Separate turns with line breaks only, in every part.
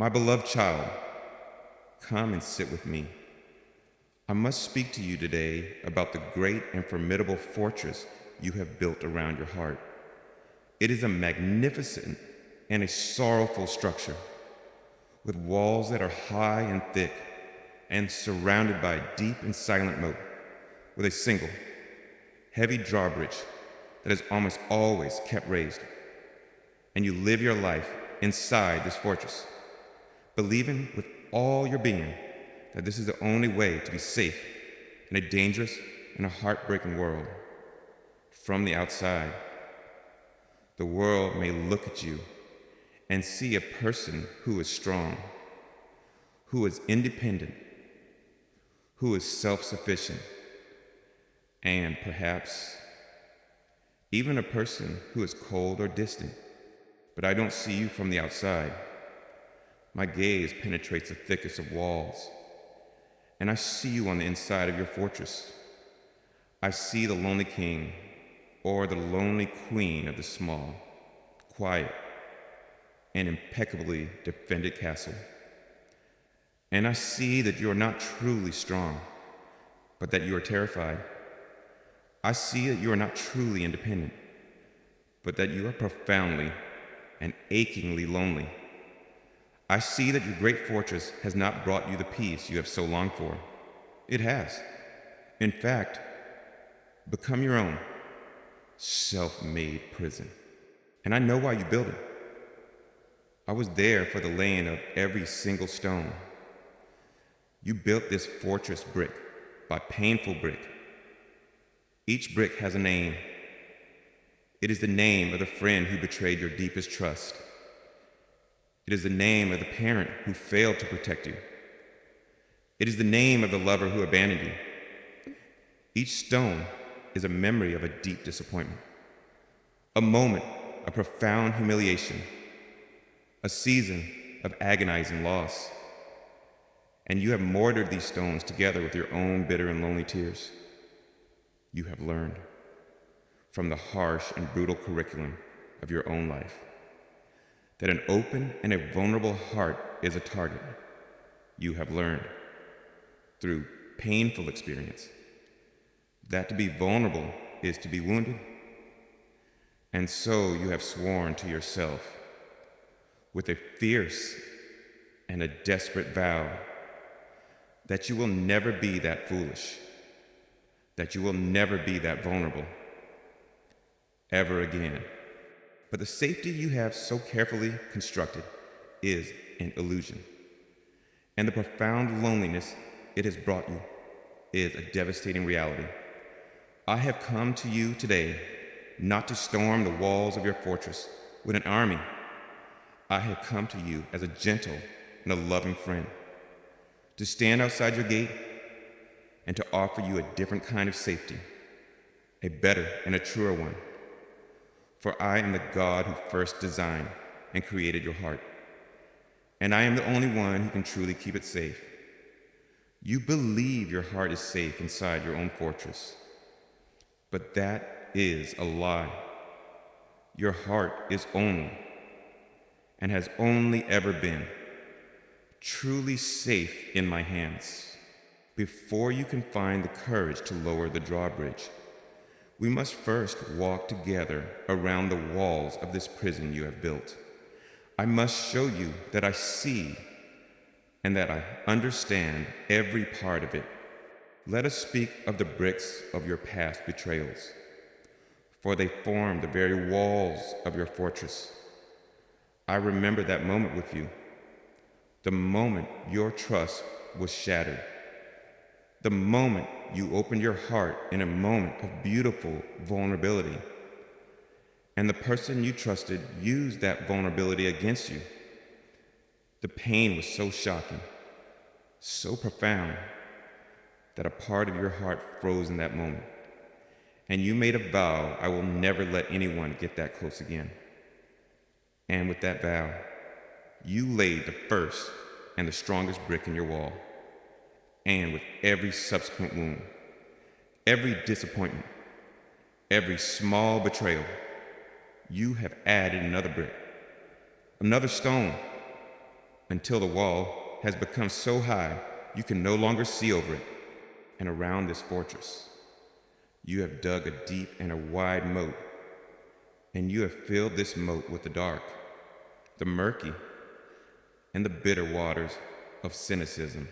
My beloved child, come and sit with me. I must speak to you today about the great and formidable fortress you have built around your heart. It is a magnificent and a sorrowful structure, with walls that are high and thick and surrounded by a deep and silent moat, with a single, heavy drawbridge that is almost always kept raised. And you live your life inside this fortress, believing with all your being that this is the only way to be safe in a dangerous and a heartbreaking world. From the outside, the world may look at you and see a person who is strong, who is independent, who is self-sufficient, and perhaps even a person who is cold or distant. But I don't see you from the outside. My gaze penetrates the thickest of walls, and I see you on the inside of your fortress. I see the lonely king or the lonely queen of the small, quiet, and impeccably defended castle. And I see that you are not truly strong, but that you are terrified. I see that you are not truly independent, but that you are profoundly and achingly lonely. I see that your great fortress has not brought you the peace you have so longed for. It has, in fact, become your own self-made prison. And I know why you built it. I was there for the laying of every single stone. You built this fortress brick by painful brick. Each brick has a name. It is the name of the friend who betrayed your deepest trust. It is the name of the parent who failed to protect you. It is the name of the lover who abandoned you. Each stone is a memory of a deep disappointment, a moment of profound humiliation, a season of agonizing loss. And you have mortared these stones together with your own bitter and lonely tears. You have learned from the harsh and brutal curriculum of your own life that an open and a vulnerable heart is a target. You have learned through painful experience that to be vulnerable is to be wounded. And so you have sworn to yourself with a fierce and a desperate vow that you will never be that foolish, that you will never be that vulnerable ever again. But the safety you have so carefully constructed is an illusion. And the profound loneliness it has brought you is a devastating reality. I have come to you today not to storm the walls of your fortress with an army. I have come to you as a gentle and a loving friend, to stand outside your gate and to offer you a different kind of safety, a better and a truer one. For I am the God who first designed and created your heart, and I am the only one who can truly keep it safe. You believe your heart is safe inside your own fortress, but that is a lie. Your heart is only, and has only ever been, truly safe in my hands. Before you can find the courage to lower the drawbridge, we must first walk together around the walls of this prison you have built. I must show you that I see and that I understand every part of it. Let us speak of the bricks of your past betrayals, for they form the very walls of your fortress. I remember that moment with you, the moment your trust was shattered, the moment you opened your heart in a moment of beautiful vulnerability, and the person you trusted used that vulnerability against you. The pain was so shocking, so profound, that a part of your heart froze in that moment, and you made a vow, I will never let anyone get that close again. And with that vow, you laid the first and the strongest brick in your wall. And with every subsequent wound, every disappointment, every small betrayal, you have added another brick, another stone, until the wall has become so high you can no longer see over it. And around this fortress, you have dug a deep and a wide moat, and you have filled this moat with the dark, the murky, and the bitter waters of cynicism.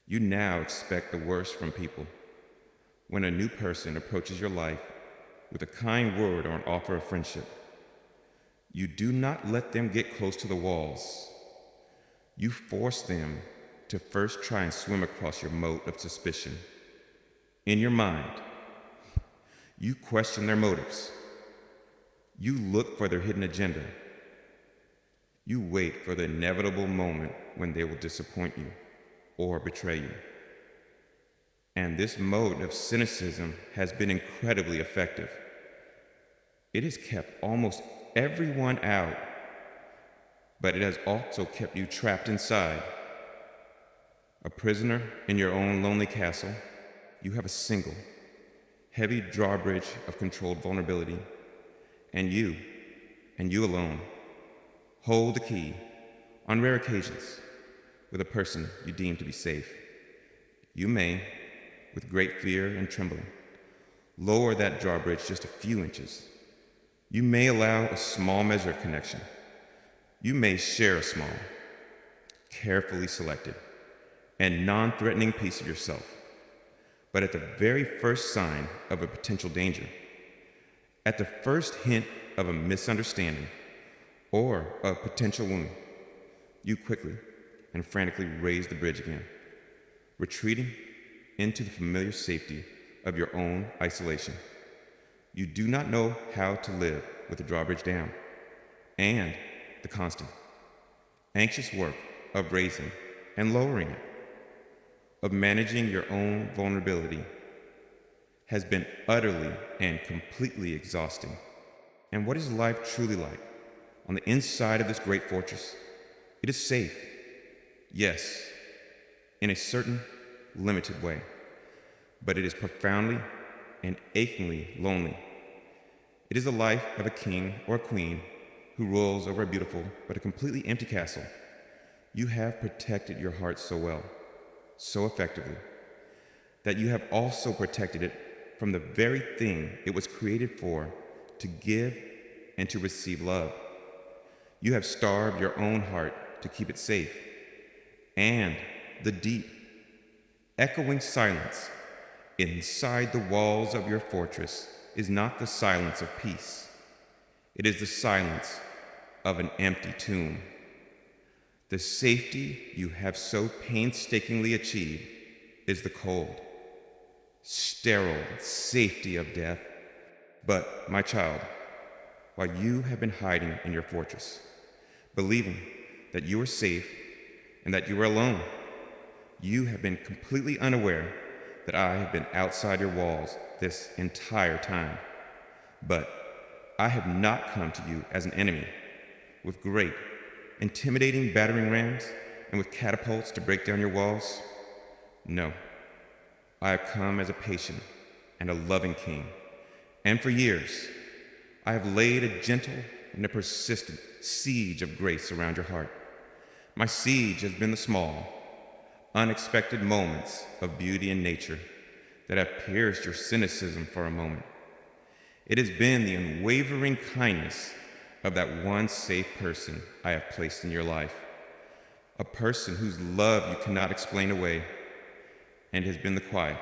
You now expect the worst from people. When a new person approaches your life with a kind word or an offer of friendship, you do not let them get close to the walls. You force them to first try and swim across your moat of suspicion. In your mind, you question their motives. You look for their hidden agenda. You wait for the inevitable moment when they will disappoint you or betray you. And this mode of cynicism has been incredibly effective. It has kept almost everyone out, but it has also kept you trapped inside. A prisoner in your own lonely castle, you have a single, heavy drawbridge of controlled vulnerability, and you alone, hold the key, on rare occasions, with a person you deem to be safe. You may, with great fear and trembling, lower that drawbridge just a few inches. You may allow a small measure of connection. You may share a small, carefully selected, and non-threatening piece of yourself. But at the very first sign of a potential danger, at the first hint of a misunderstanding or a potential wound, you quickly and frantically raise the bridge again, retreating into the familiar safety of your own isolation. You do not know how to live with the drawbridge down, and the constant, anxious work of raising and lowering it, of managing your own vulnerability, has been utterly and completely exhausting. And what is life truly like on the inside of this great fortress? It is safe, yes, in a certain limited way, but it is profoundly and achingly lonely. It is the life of a king or a queen who rules over a beautiful but a completely empty castle. You have protected your heart so well, so effectively, that you have also protected it from the very thing it was created for, to give and to receive love. You have starved your own heart to keep it safe, and the deep, echoing silence inside the walls of your fortress is not the silence of peace. It is the silence of an empty tomb. The safety you have so painstakingly achieved is the cold, sterile safety of death. But, my child, while you have been hiding in your fortress, believing that you are safe and that you are alone, you have been completely unaware that I have been outside your walls this entire time. But I have not come to you as an enemy, with great, intimidating battering rams and with catapults to break down your walls. No, I have come as a patient and a loving king, and for years I have laid a gentle and a persistent siege of grace around your heart. My siege has been the small, unexpected moments of beauty in nature that have pierced your cynicism for a moment. It has been the unwavering kindness of that one safe person I have placed in your life, a person whose love you cannot explain away, and has been the quiet,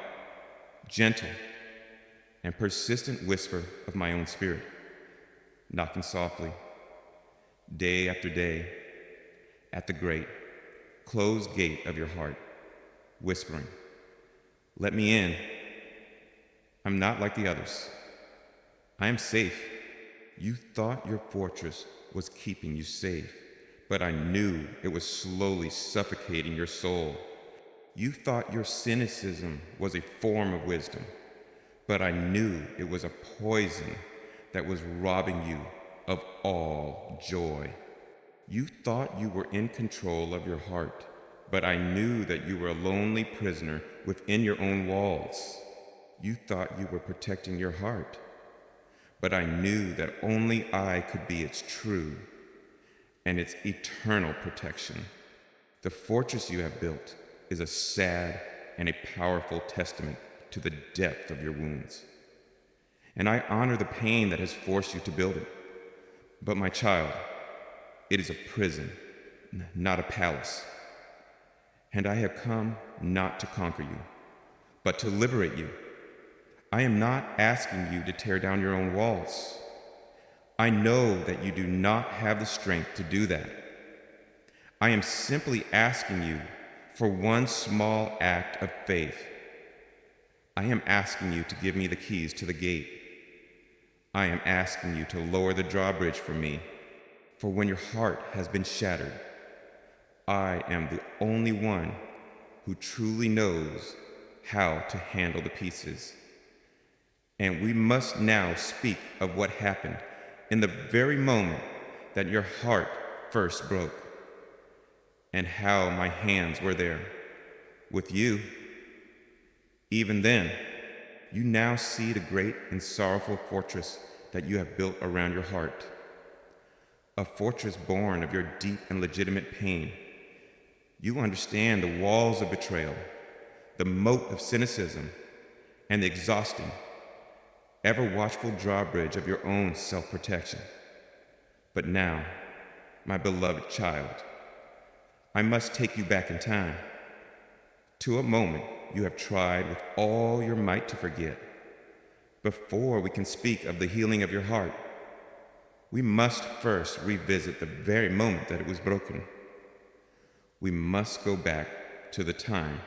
gentle, and persistent whisper of my own spirit, knocking softly, day after day, at the great, closed gate of your heart, whispering, "Let me in. I'm not like the others. I am safe." You thought your fortress was keeping you safe, but I knew it was slowly suffocating your soul. You thought your cynicism was a form of wisdom, but I knew it was a poison that was robbing you of all joy. You thought you were in control of your heart, but I knew that you were a lonely prisoner within your own walls. You thought you were protecting your heart, but I knew that only I could be its true, and its eternal protection. The fortress you have built is a sad and a powerful testament to the depth of your wounds. And I honor the pain that has forced you to build it. But my child, it is a prison, not a palace. And I have come not to conquer you, but to liberate you. I am not asking you to tear down your own walls. I know that you do not have the strength to do that. I am simply asking you for one small act of faith. I am asking you to give me the keys to the gate. I am asking you to lower the drawbridge for me, for when your heart has been shattered, I am the only one who truly knows how to handle the pieces. And we must now speak of what happened in the very moment that your heart first broke, and how my hands were there with you. Even then, you now see the great and sorrowful fortress that you have built around your heart, a fortress born of your deep and legitimate pain. You understand the walls of betrayal, the moat of cynicism, and the exhausting, ever-watchful drawbridge of your own self-protection. But now, my beloved child, I must take you back in time to a moment you have tried with all your might to forget. Before we can speak of the healing of your heart, we must first revisit the very moment that it was broken. We must go back to the time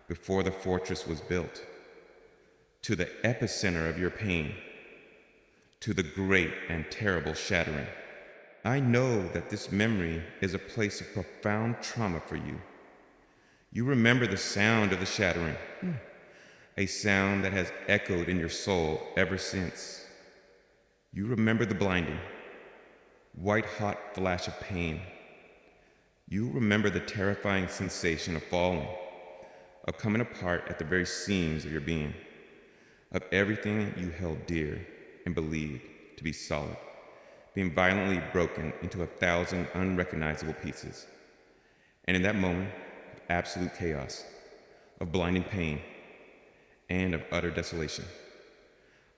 before the fortress was built, to the epicenter of your pain, to the great and terrible shattering. I know that this memory is a place of profound trauma for you. You remember the sound of the shattering, a sound that has echoed in your soul ever since. You remember the blinding, white-hot flash of pain. You remember the terrifying sensation of falling, of coming apart at the very seams of your being, of everything you held dear and believed to be solid, being violently broken into 1,000 unrecognizable pieces. And in that moment of absolute chaos, of blinding pain, and of utter desolation,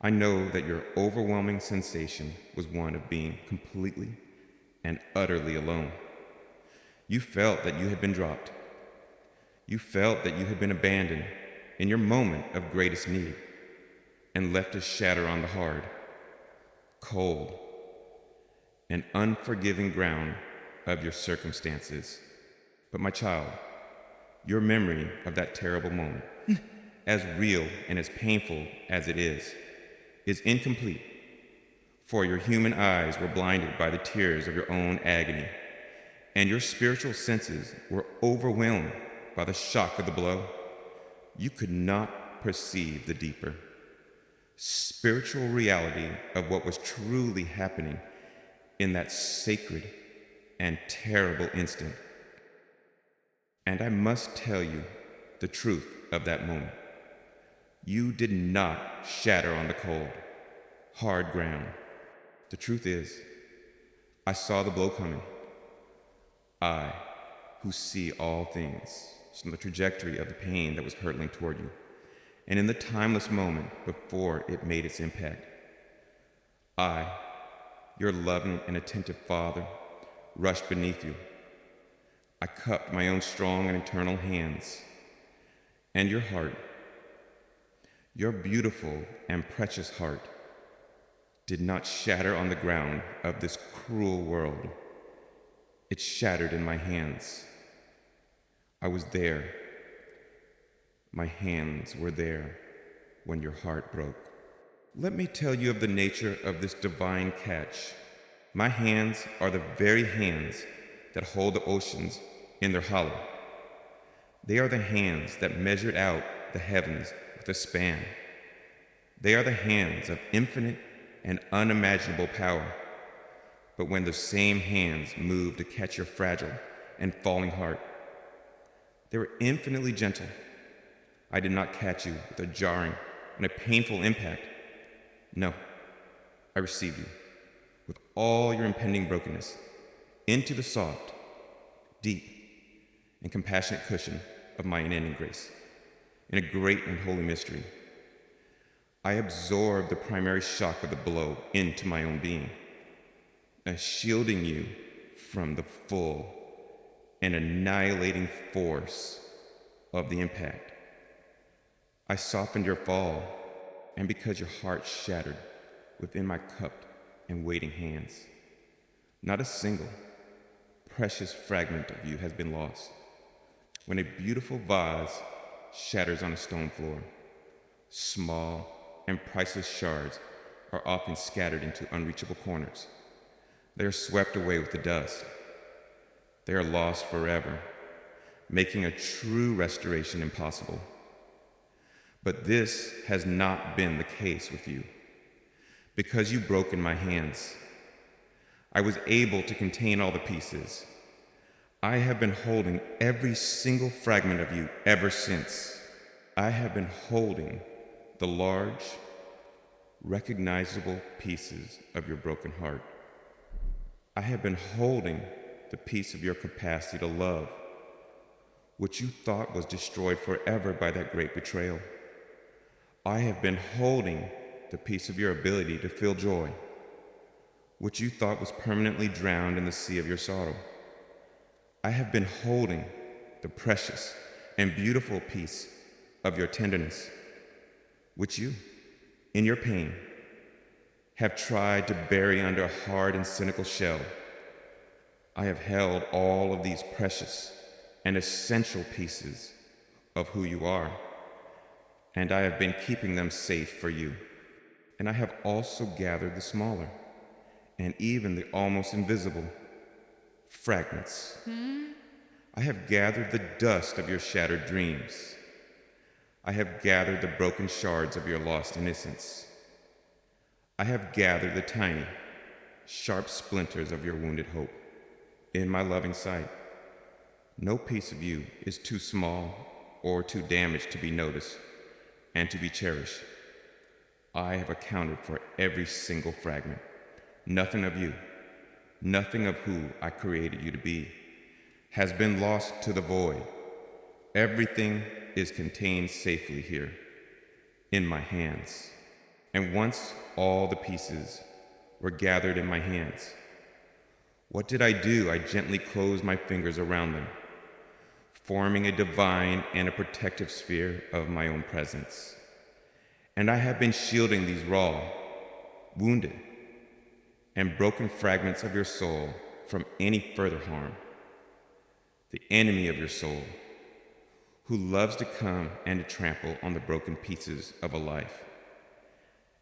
I know that your overwhelming sensation was one of being completely and utterly alone. You felt that you had been dropped. You felt that you had been abandoned in your moment of greatest need and left to shatter on the hard, cold, and unforgiving ground of your circumstances. But my child, your memory of that terrible moment, as real and as painful as it is incomplete, for your human eyes were blinded by the tears of your own agony, and your spiritual senses were overwhelmed by the shock of the blow. You could not perceive the deeper spiritual reality of what was truly happening in that sacred and terrible instant. And I must tell you the truth of that moment. You did not shatter on the cold, hard ground. The truth is, I saw the blow coming. I, who see all things, from the trajectory of the pain that was hurtling toward you, and in the timeless moment before it made its impact. I, your loving and attentive Father, rushed beneath you. I cupped my own strong and eternal hands, and your heart, your beautiful and precious heart, did not shatter on the ground of this cruel world. It shattered in my hands. I was there. My hands were there when your heart broke. Let me tell you of the nature of this divine catch. My hands are the very hands that hold the oceans in their hollow. They are the hands that measured out the heavens with a span. They are the hands of infinite and unimaginable power. But when those same hands moved to catch your fragile and falling heart, they were infinitely gentle. I did not catch you with a jarring and a painful impact. No, I received you with all your impending brokenness into the soft, deep, and compassionate cushion of my unending grace. In a great and holy mystery, I absorb the primary shock of the blow into my own being, shielding you from the full and annihilating force of the impact. I softened your fall, and because your heart shattered within my cupped and waiting hands, not a single precious fragment of you has been lost. When a beautiful vase shatters on a stone floor, small and priceless shards are often scattered into unreachable corners. They are swept away with the dust. They are lost forever, making a true restoration impossible. But this has not been the case with you. Because you broke in my hands, I was able to contain all the pieces. I have been holding every single fragment of you ever since. I have been holding the large, recognizable pieces of your broken heart. I have been holding the piece of your capacity to love, which you thought was destroyed forever by that great betrayal. I have been holding the piece of your ability to feel joy, which you thought was permanently drowned in the sea of your sorrow. I have been holding the precious and beautiful piece of your tenderness, which you, in your pain, have tried to bury under a hard and cynical shell. I have held all of these precious and essential pieces of who you are, and I have been keeping them safe for you. And I have also gathered the smaller and even the almost invisible fragments. I have gathered the dust of your shattered dreams. I have gathered the broken shards of your lost innocence. I have gathered the tiny, sharp splinters of your wounded hope. In my loving sight, no piece of you is too small or too damaged to be noticed and to be cherished. I have accounted for every single fragment. Nothing of you, nothing of who I created you to be, has been lost to the void. Everything is contained safely here, in my hands. And once all the pieces were gathered in my hands, what did I do? I gently closed my fingers around them, forming a divine and a protective sphere of my own presence. And I have been shielding these raw, wounded, and broken fragments of your soul from any further harm. The enemy of your soul, who loves to come and to trample on the broken pieces of a life,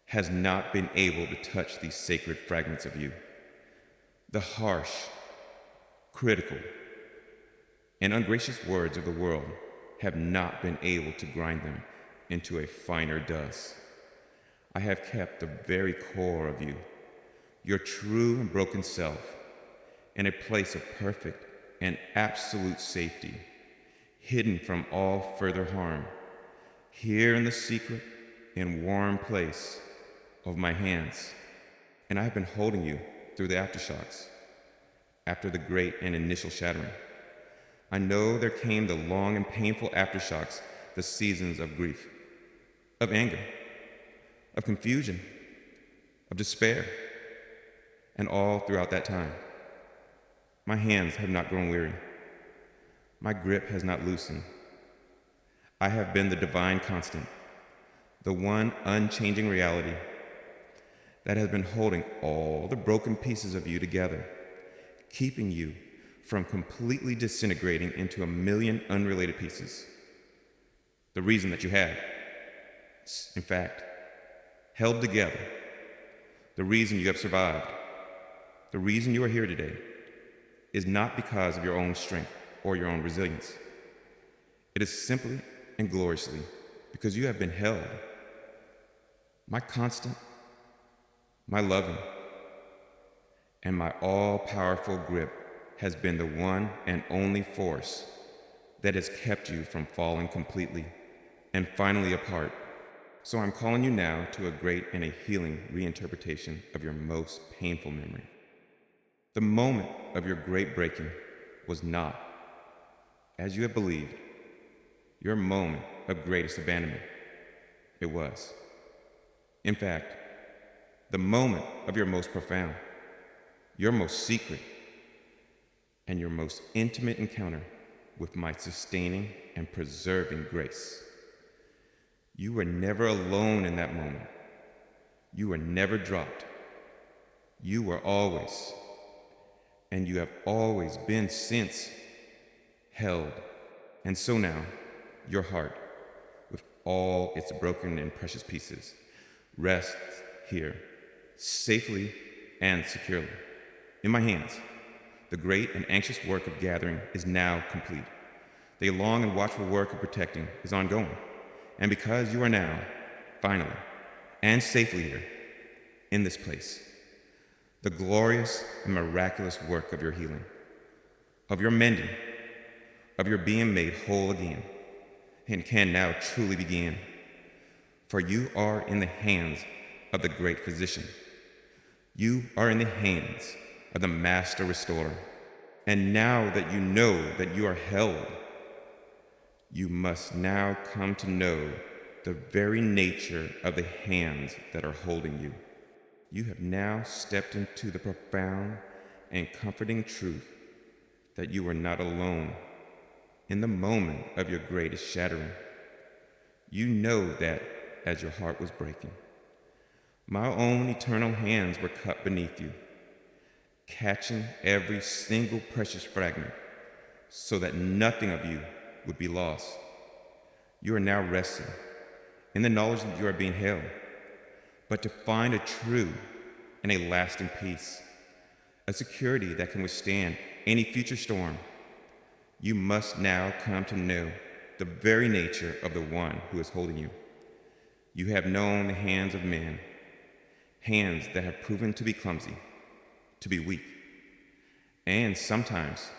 has not been able to touch these sacred fragments of you. The harsh, critical, and ungracious words of the world have not been able to grind them into a finer dust. I have kept the very core of you, your true and broken self, in a place of perfect and absolute safety, hidden from all further harm, here in the secret and warm place of my hands. And I have been holding you through the aftershocks, after the great and initial shattering. I know there came the long and painful aftershocks, the seasons of grief, of anger, of confusion, of despair, and all throughout that time, my hands have not grown weary. My grip has not loosened. I have been the divine constant, the one unchanging reality that has been holding all the broken pieces of you together, keeping you from completely disintegrating into a million unrelated pieces. The reason that you had, in fact, held together, the reason you have survived, the reason you are here today, is not because of your own strength or your own resilience. It is simply and gloriously because you have been held. My constant, my loving, and my all-powerful grip has been the one and only force that has kept you from falling completely and finally apart. So I'm calling you now to a great and a healing reinterpretation of your most painful memory. The moment of your great breaking was not, as you had believed, your moment of greatest abandonment. It was, in fact, the moment of your most profound, your most secret, and your most intimate encounter with my sustaining and preserving grace. You were never alone in that moment. You were never dropped. You were always, and you have always been since, held. And so now, your heart, with all its broken and precious pieces, rests here, safely and securely. In my hands, the great and anxious work of gathering is now complete. The long and watchful work of protecting is ongoing. And because you are now, finally, and safely here, in this place, the glorious and miraculous work of your healing, of your mending, of your being made whole again, and can now truly begin. For you are in the hands of the great physician. You are in the hands of the master restorer. And now that you know that you are held, you must now come to know the very nature of the hands that are holding you. You have now stepped into the profound and comforting truth that you are not alone in the moment of your greatest shattering. You know that as your heart was breaking, my own eternal hands were cut beneath you, catching every single precious fragment so that nothing of you would be lost. You are now resting in the knowledge that you are being held, but to find a true and a lasting peace, a security that can withstand any future storm, you must now come to know the very nature of the one who is holding you. You have known the hands of men, hands that have proven to be clumsy, to be weak, and sometimes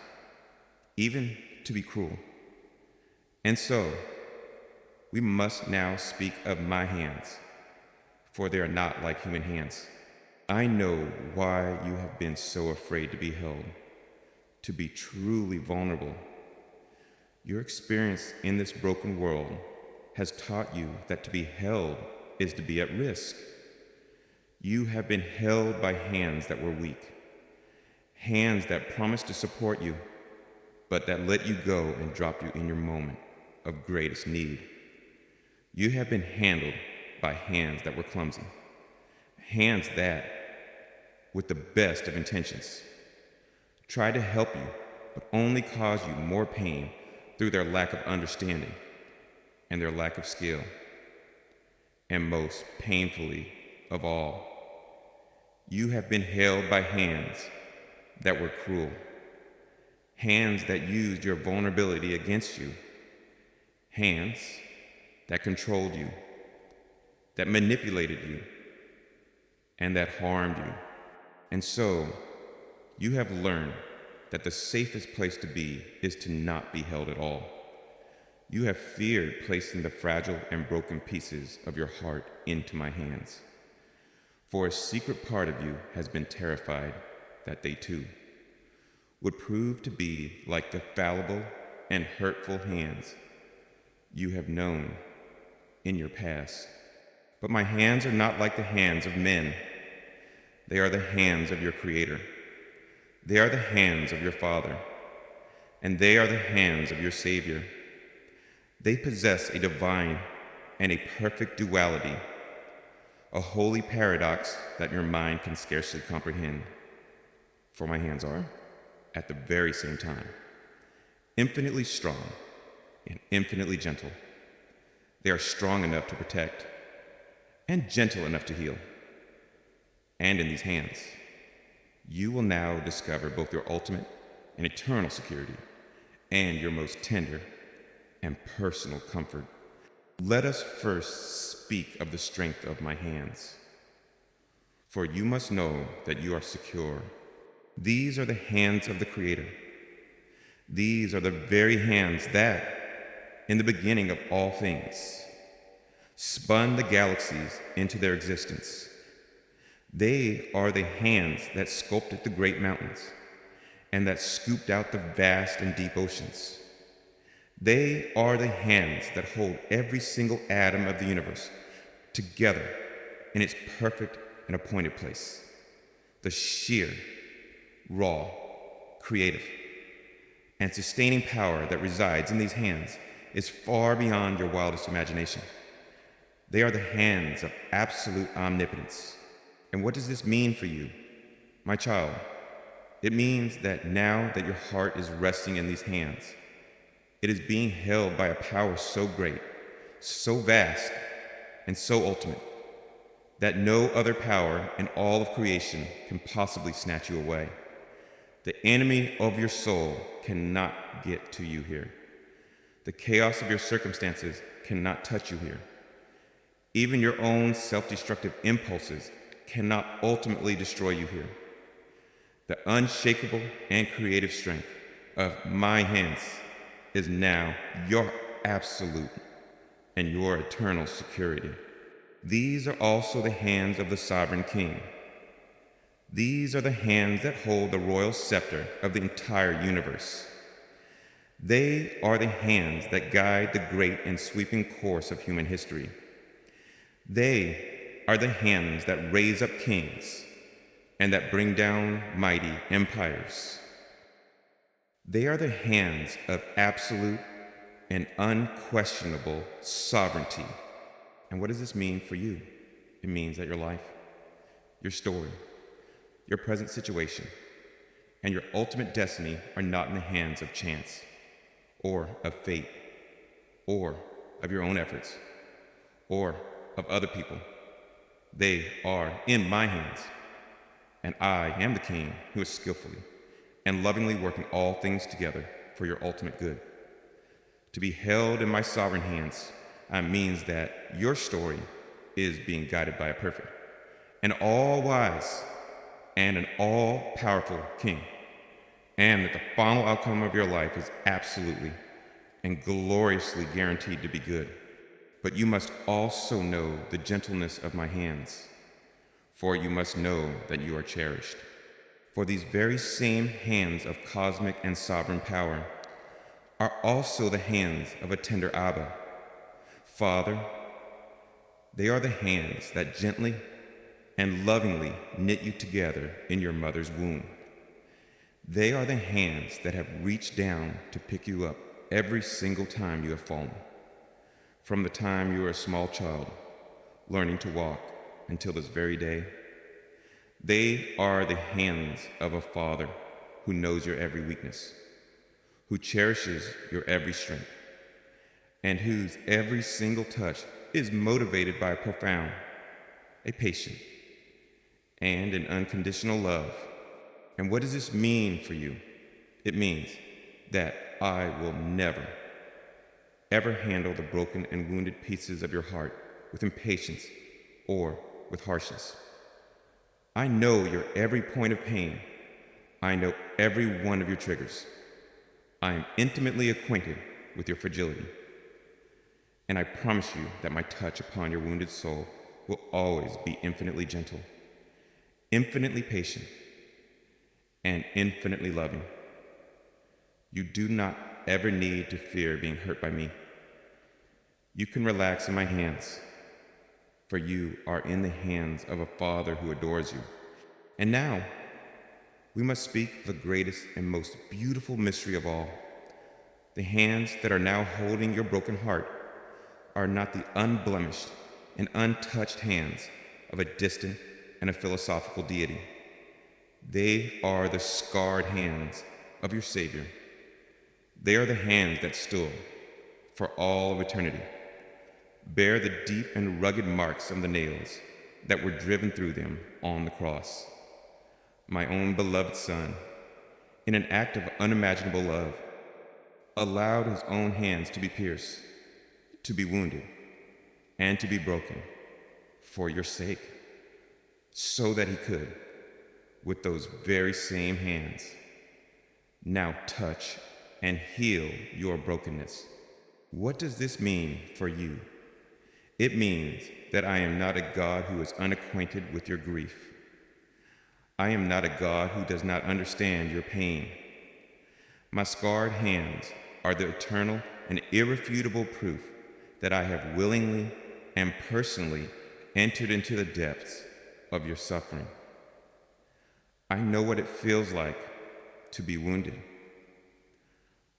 even to be cruel. And so, we must now speak of my hands, for they are not like human hands. I know why you have been so afraid to be held, to be truly vulnerable. Your experience in this broken world has taught you that to be held is to be at risk. You have been held by hands that were weak, hands that promised to support you, but that let you go and dropped you in your moment of greatest need. You have been handled by hands that were clumsy, hands that, with the best of intentions, tried to help you, but only caused you more pain through their lack of understanding and their lack of skill. And most painfully of all, you have been held by hands that were cruel, hands that used your vulnerability against you, hands that controlled you, that manipulated you, and that harmed you. And so, you have learned that the safest place to be is to not be held at all. You have feared placing the fragile and broken pieces of your heart into my hands. For a secret part of you has been terrified that they too would prove to be like the fallible and hurtful hands you have known in your past. But my hands are not like the hands of men. They are the hands of your Creator. They are the hands of your Father. And they are the hands of your Savior. They possess a divine and a perfect duality, a holy paradox that your mind can scarcely comprehend. For my hands are, at the very same time, infinitely strong and infinitely gentle. They are strong enough to protect and gentle enough to heal. And in these hands, you will now discover both your ultimate and eternal security and your most tender and personal comfort. Let us first speak of the strength of my hands. For you must know that you are secure. These are the hands of the Creator. These are the very hands that, in the beginning of all things, spun the galaxies into their existence. They are the hands that sculpted the great mountains and that scooped out the vast and deep oceans. They are the hands that hold every single atom of the universe together in its perfect and appointed place. The sheer, raw, creative, and sustaining power that resides in these hands is far beyond your wildest imagination. They are the hands of absolute omnipotence. And what does this mean for you, my child? It means that now that your heart is resting in these hands, it is being held by a power so great, so vast, and so ultimate, that no other power in all of creation can possibly snatch you away. The enemy of your soul cannot get to you here. The chaos of your circumstances cannot touch you here. Even your own self-destructive impulses cannot ultimately destroy you here. The unshakable and creative strength of my hands is now your absolute and your eternal security. These are also the hands of the sovereign king. These are the hands that hold the royal scepter of the entire universe. They are the hands that guide the great and sweeping course of human history. They are the hands that raise up kings and that bring down mighty empires. They are the hands of absolute and unquestionable sovereignty. And what does this mean for you? It means that your life, your story, your present situation, and your ultimate destiny are not in the hands of chance, or of fate, or of your own efforts, or of other people. They are in my hands, and I am the king who is skillfully and lovingly working all things together for your ultimate good. To be held in my sovereign hands means that your story is being guided by a perfect, an all-wise, and an all-powerful king, and that the final outcome of your life is absolutely and gloriously guaranteed to be good. But you must also know the gentleness of my hands, for you must know that you are cherished. For these very same hands of cosmic and sovereign power are also the hands of a tender Abba, Father. They are the hands that gently and lovingly knit you together in your mother's womb. They are the hands that have reached down to pick you up every single time you have fallen. From the time you were a small child, learning to walk, until this very day. They are the hands of a father who knows your every weakness, who cherishes your every strength, and whose every single touch is motivated by a profound, a patient, and an unconditional love. And what does this mean for you? It means that I will never, ever handle the broken and wounded pieces of your heart with impatience or with harshness. I know your every point of pain. I know every one of your triggers. I am intimately acquainted with your fragility. And I promise you that my touch upon your wounded soul will always be infinitely gentle, infinitely patient, and infinitely loving. You do not ever need to fear being hurt by me. You can relax in my hands, for you are in the hands of a Father who adores you. And now, we must speak of the greatest and most beautiful mystery of all. The hands that are now holding your broken heart are not the unblemished and untouched hands of a distant and a philosophical deity. They are the scarred hands of your Savior. They are the hands that still, for all of eternity, bear the deep and rugged marks of the nails that were driven through them on the cross. My own beloved Son, in an act of unimaginable love, allowed his own hands to be pierced, to be wounded, and to be broken for your sake, so that he could, with those very same hands, now touch and heal your brokenness. What does this mean for you? It means that I am not a God who is unacquainted with your grief. I am not a God who does not understand your pain. My scarred hands are the eternal and irrefutable proof that I have willingly and personally entered into the depths of your suffering. I know what it feels like to be wounded.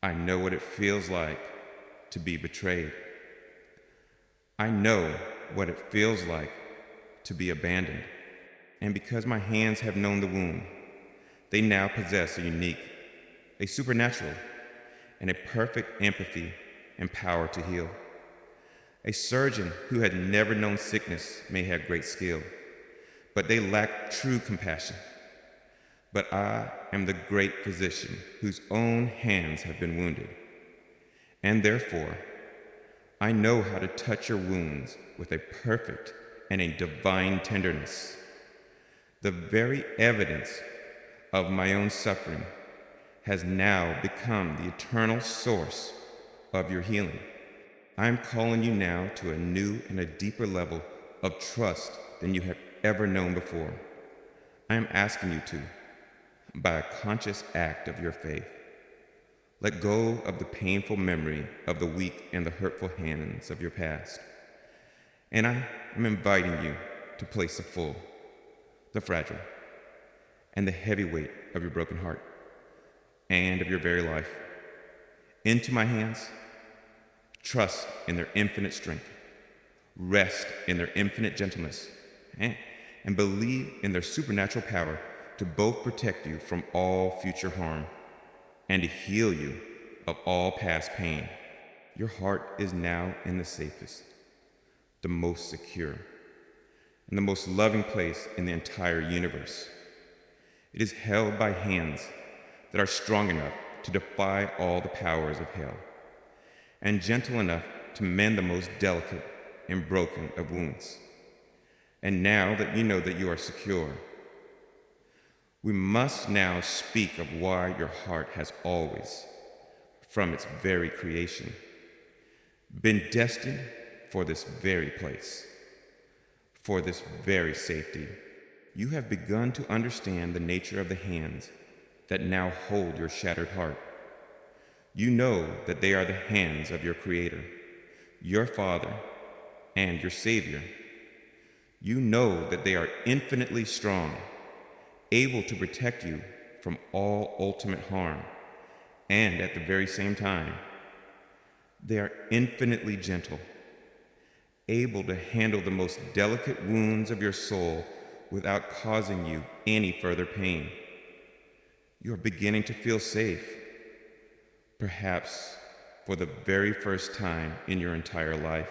I know what it feels like to be betrayed. I know what it feels like to be abandoned. And because my hands have known the wound, they now possess a unique, a supernatural, and a perfect empathy and power to heal. A surgeon who had never known sickness may have great skill, but they lack true compassion. But I am the great physician whose own hands have been wounded. And therefore, I know how to touch your wounds with a perfect and a divine tenderness. The very evidence of my own suffering has now become the eternal source of your healing. I am calling you now to a new and a deeper level of trust than you have ever known before. I am asking you to, by a conscious act of your faith, let go of the painful memory of the weak and the hurtful hands of your past. And I am inviting you to place the full, the fragile, and the heavy weight of your broken heart and of your very life into my hands. Trust in their infinite strength, rest in their infinite gentleness, and believe in their supernatural power to both protect you from all future harm and to heal you of all past pain. Your heart is now in the safest, the most secure, and the most loving place in the entire universe. It is held by hands that are strong enough to defy all the powers of hell, and gentle enough to mend the most delicate and broken of wounds. And now that you know that you are secure, we must now speak of why your heart has always, from its very creation, been destined for this very place, for this very safety. You have begun to understand the nature of the hands that now hold your shattered heart. You know that they are the hands of your Creator, your Father, and your Savior. You know that they are infinitely strong, able to protect you from all ultimate harm, and at the very same time, they are infinitely gentle, able to handle the most delicate wounds of your soul without causing you any further pain. You are beginning to feel safe, perhaps for the very first time in your entire life.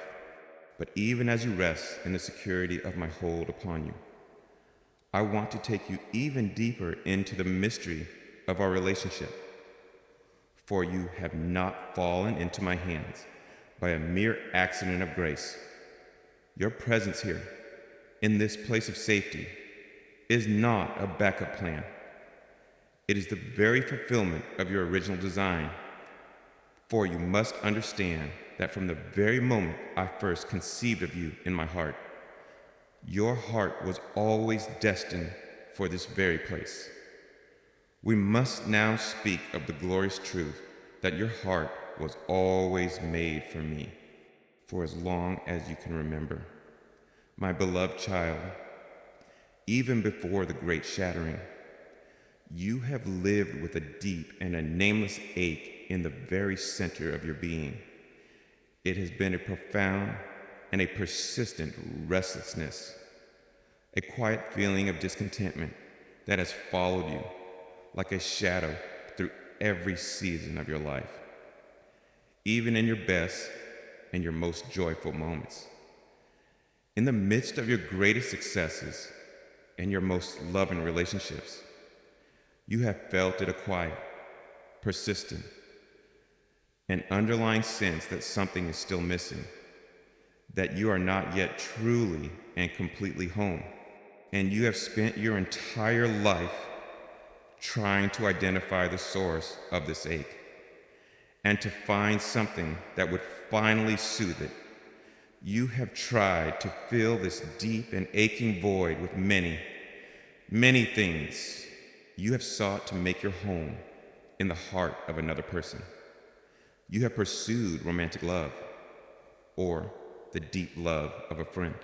But even as you rest in the security of my hold upon you, I want to take you even deeper into the mystery of our relationship. For you have not fallen into my hands by a mere accident of grace. Your presence here, in this place of safety, is not a backup plan. It is the very fulfillment of your original design. For you must understand that from the very moment I first conceived of you in my heart, your heart was always destined for this very place. We must now speak of the glorious truth that your heart was always made for me, for as long as you can remember. My beloved child, even before the great shattering, you have lived with a deep and a nameless ache in the very center of your being. It has been a profound and a persistent restlessness, a quiet feeling of discontentment that has followed you like a shadow through every season of your life, even in your best and your most joyful moments. In the midst of your greatest successes and your most loving relationships, you have felt it a quiet, persistent, an underlying sense that something is still missing, that you are not yet truly and completely home. And you have spent your entire life trying to identify the source of this ache and to find something that would finally soothe it. You have tried to fill this deep and aching void with many, Many things you have sought to make your home in the heart of another person. You have pursued romantic love, or the deep love of a friend,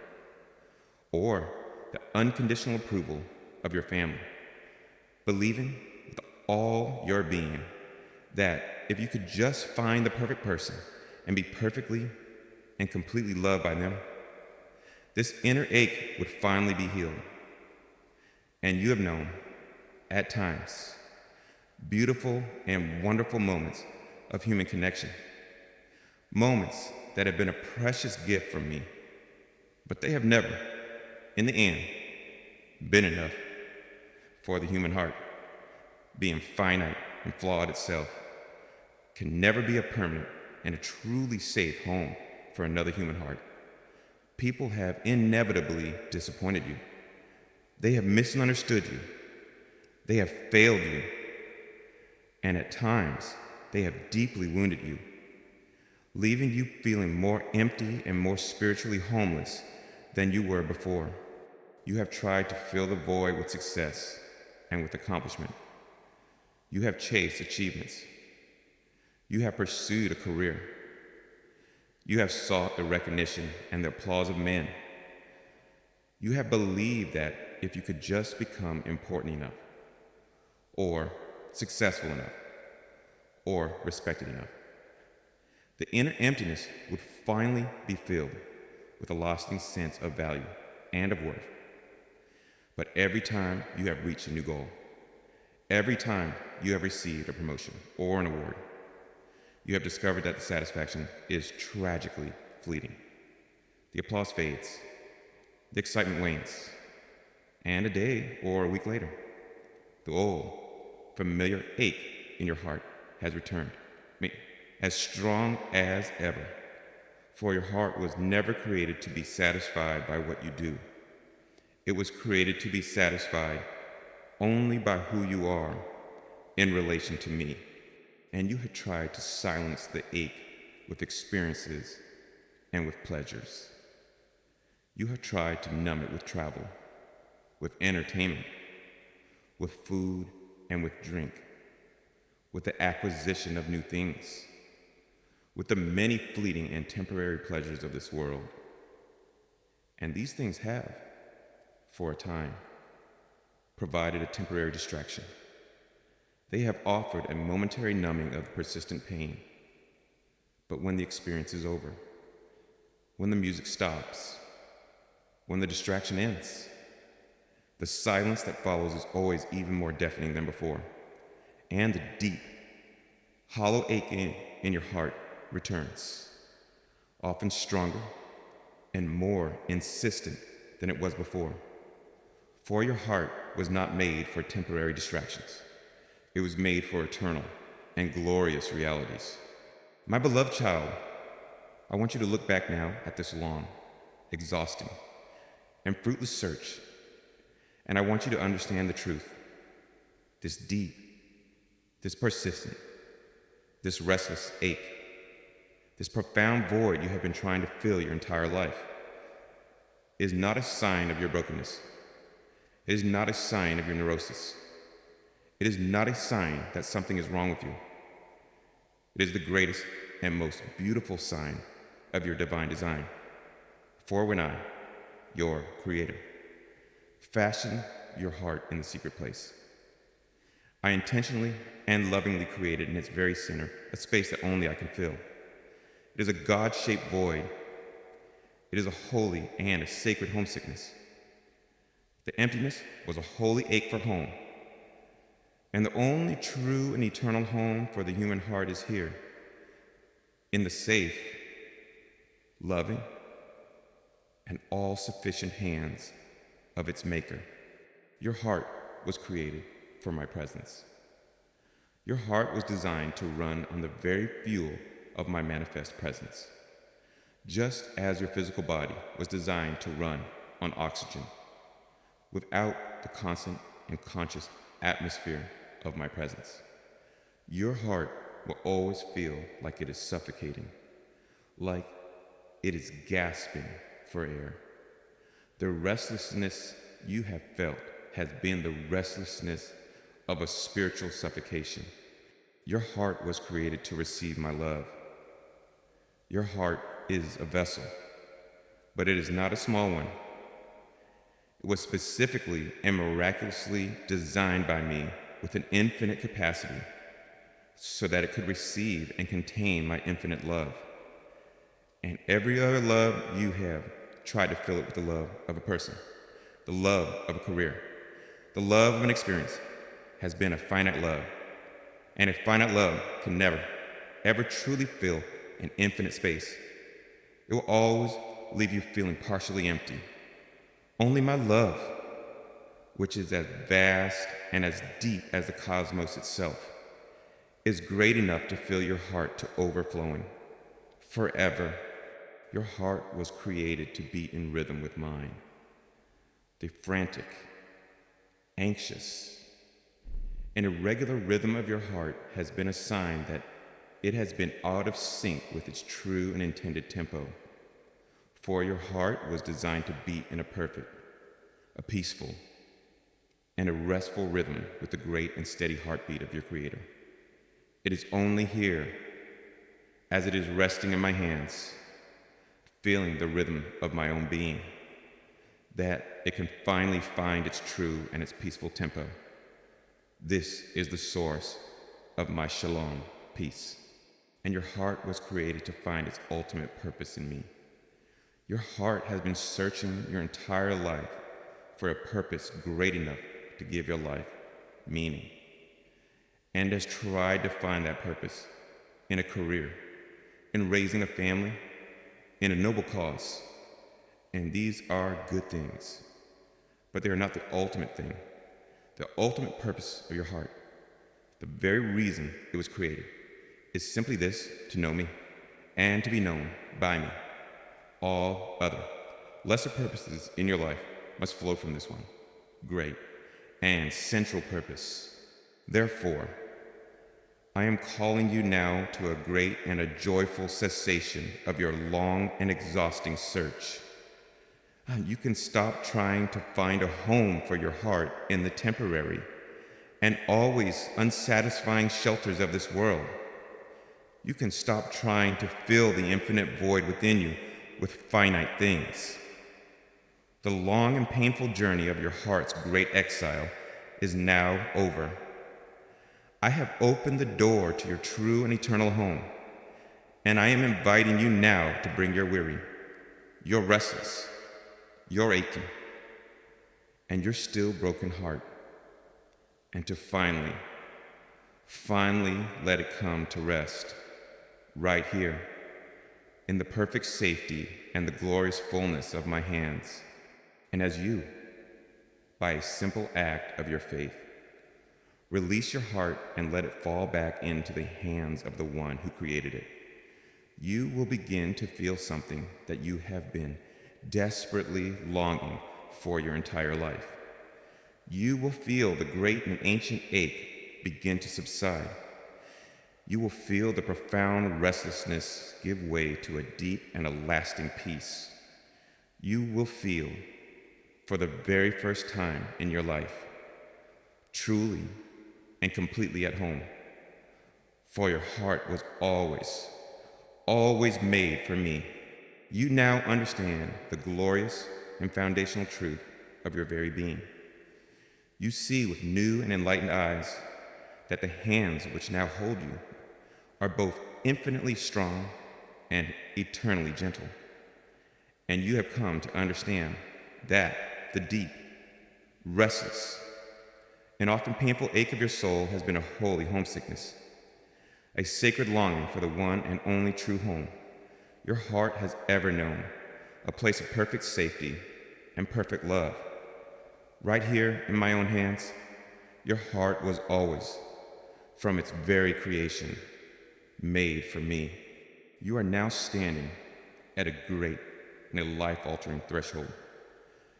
or the unconditional approval of your family, believing with all your being that if you could just find the perfect person and be perfectly and completely loved by them, this inner ache would finally be healed. And you have known, at times, beautiful and wonderful moments of human connection, moments that have been a precious gift from me, but they have never, in the end, been enough for the human heart. Being finite and flawed itself can never be a permanent and a truly safe home for another human heart. People have inevitably disappointed you. They have misunderstood you. They have failed you. And at times, they have deeply wounded you, leaving you feeling more empty and more spiritually homeless than you were before. You have tried to fill the void with success and with accomplishment. You have chased achievements. You have pursued a career. You have sought the recognition and the applause of men. You have believed that if you could just become important enough, or successful enough, or respected enough, the inner emptiness would finally be filled with a lasting sense of value and of worth. But every time you have reached a new goal, every time you have received a promotion or an award, you have discovered that the satisfaction is tragically fleeting. The applause fades, the excitement wanes, and a day or a week later, the old, familiar ache in your heart has returned, as strong as ever. For your heart was never created to be satisfied by what you do. It was created to be satisfied only by who you are in relation to me. And you had tried to silence the ache with experiences and with pleasures. You have tried to numb it with travel, with entertainment, with food and with drink, with the acquisition of new things, with the many fleeting and temporary pleasures of this world. And these things have, for a time, provided a temporary distraction. They have offered a momentary numbing of persistent pain. But when the experience is over, when the music stops, when the distraction ends, the silence that follows is always even more deafening than before, and the deep, hollow ache in your heart returns, often stronger and more insistent than it was before. For your heart was not made for temporary distractions. It was made for eternal and glorious realities. My beloved child, I want you to look back now at this long, exhausting, and fruitless search, and I want you to understand the truth. This deep, this persistent, this restless ache, this profound void you have been trying to fill your entire life is not a sign of your brokenness. It is not a sign of your neurosis. It is not a sign that something is wrong with you. It is the greatest and most beautiful sign of your divine design. For when I, your creator, fashioned your heart in the secret place, I intentionally and lovingly created in its very center a space that only I can fill. It is a God-shaped void. It is a holy and a sacred homesickness. The emptiness was a holy ache for home. And the only true and eternal home for the human heart is here, in the safe, loving, and all-sufficient hands of its maker. Your heart was created for my presence. Your heart was designed to run on the very fuel of my manifest presence, just as your physical body was designed to run on oxygen, without the constant and conscious atmosphere of my presence. Your heart will always feel like it is suffocating, like it is gasping for air. The restlessness you have felt has been the restlessness of a spiritual suffocation. Your heart was created to receive my love. Your heart is a vessel, but it is not a small one. It was specifically and miraculously designed by me with an infinite capacity so that it could receive and contain my infinite love. And every other love you have tried to fill it with the love of a person, the love of a career, the love of an experience has been a finite love. And a finite love can never, ever truly fill an infinite space. It will always leave you feeling partially empty. Only my love, which is as vast and as deep as the cosmos itself, is great enough to fill your heart to overflowing. Forever, your heart was created to beat in rhythm with mine. The frantic, anxious, and irregular rhythm of your heart has been a sign that it has been out of sync with its true and intended tempo. For your heart was designed to beat in a perfect, a peaceful, and a restful rhythm with the great and steady heartbeat of your Creator. It is only here, as it is resting in my hands, feeling the rhythm of my own being, that it can finally find its true and its peaceful tempo. This is the source of my shalom, peace. And your heart was created to find its ultimate purpose in me. Your heart has been searching your entire life for a purpose great enough to give your life meaning, and has tried to find that purpose in a career, in raising a family, in a noble cause. And these are good things, but they are not the ultimate thing. The ultimate purpose of your heart, the very reason it was created, is simply this: to know me and to be known by me. All other, lesser purposes in your life must flow from this one great and central purpose. Therefore, I am calling you now to a great and a joyful cessation of your long and exhausting search. You can stop trying to find a home for your heart in the temporary and always unsatisfying shelters of this world. You can stop trying to fill the infinite void within you with finite things. The long and painful journey of your heart's great exile is now over. I have opened the door to your true and eternal home, and I am inviting you now to bring your weary, your restless, your aching, and your still broken heart, and to finally let it come to rest right here in the perfect safety and the glorious fullness of my hands. And as you, by a simple act of your faith, release your heart and let it fall back into the hands of the one who created it, you will begin to feel something that you have been desperately longing for your entire life. You will feel the great and ancient ache begin to subside. You will feel the profound restlessness give way to a deep and a lasting peace. You will feel, for the very first time in your life, truly and completely at home. For your heart was always made for me. You now understand the glorious and foundational truth of your very being. You see with new and enlightened eyes that the hands which now hold you are both infinitely strong and eternally gentle. And you have come to understand that the deep, restless, and often painful ache of your soul has been a holy homesickness, a sacred longing for the one and only true home your heart has ever known, a place of perfect safety and perfect love. Right here in my own hands, your heart was always, from its very creation, made for me. You are now standing at a great and a life-altering threshold.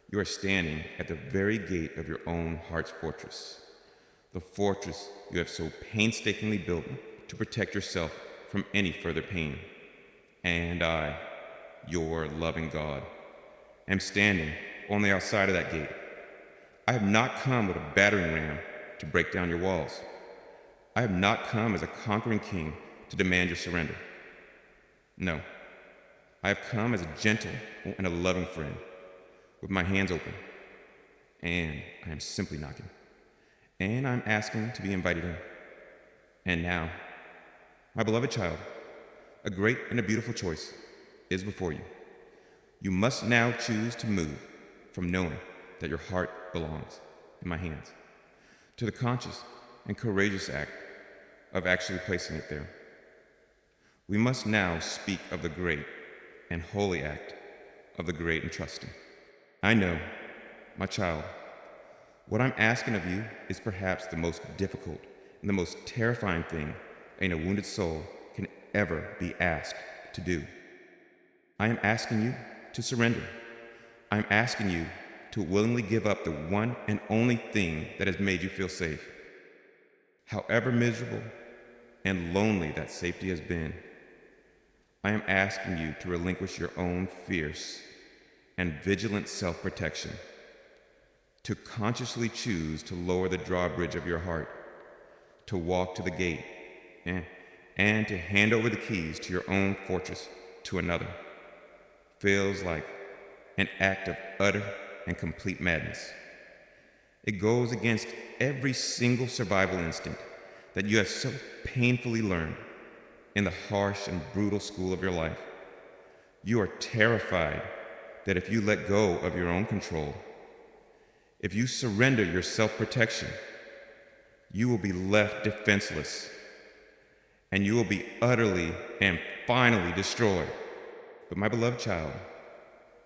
You are standing at the very gate of your own heart's fortress, the fortress you have so painstakingly built to protect yourself from any further pain. And I, your loving God, am standing on the outside of that gate, I have not come with a battering ram to break down your walls. I have not come as a conquering king to demand your surrender. No, I have come as a gentle and a loving friend, with my hands open, and I am simply knocking. And I'm asking to be invited in. And now, my beloved child, a great and a beautiful choice is before you. You must now choose to move from knowing that your heart belongs in my hands to the conscious and courageous act of actually placing it there. We must now speak of the great and holy act of the great entrusting. I know, my child, what I'm asking of you is perhaps the most difficult and the most terrifying thing a wounded soul can ever be asked to do. I am asking you to surrender. I am asking you to willingly give up the one and only thing that has made you feel safe. However miserable and lonely that safety has been, I am asking you to relinquish your own fierce and vigilant self-protection, to consciously choose to lower the drawbridge of your heart, to walk to the gate, and to hand over the keys to your own fortress to another. Feels like an act of utter and complete madness. It goes against every single survival instinct that you have so painfully learned in the harsh and brutal school of your life. You are terrified that if you let go of your own control, if you surrender your self-protection, you will be left defenseless, and you will be utterly and finally destroyed. But my beloved child,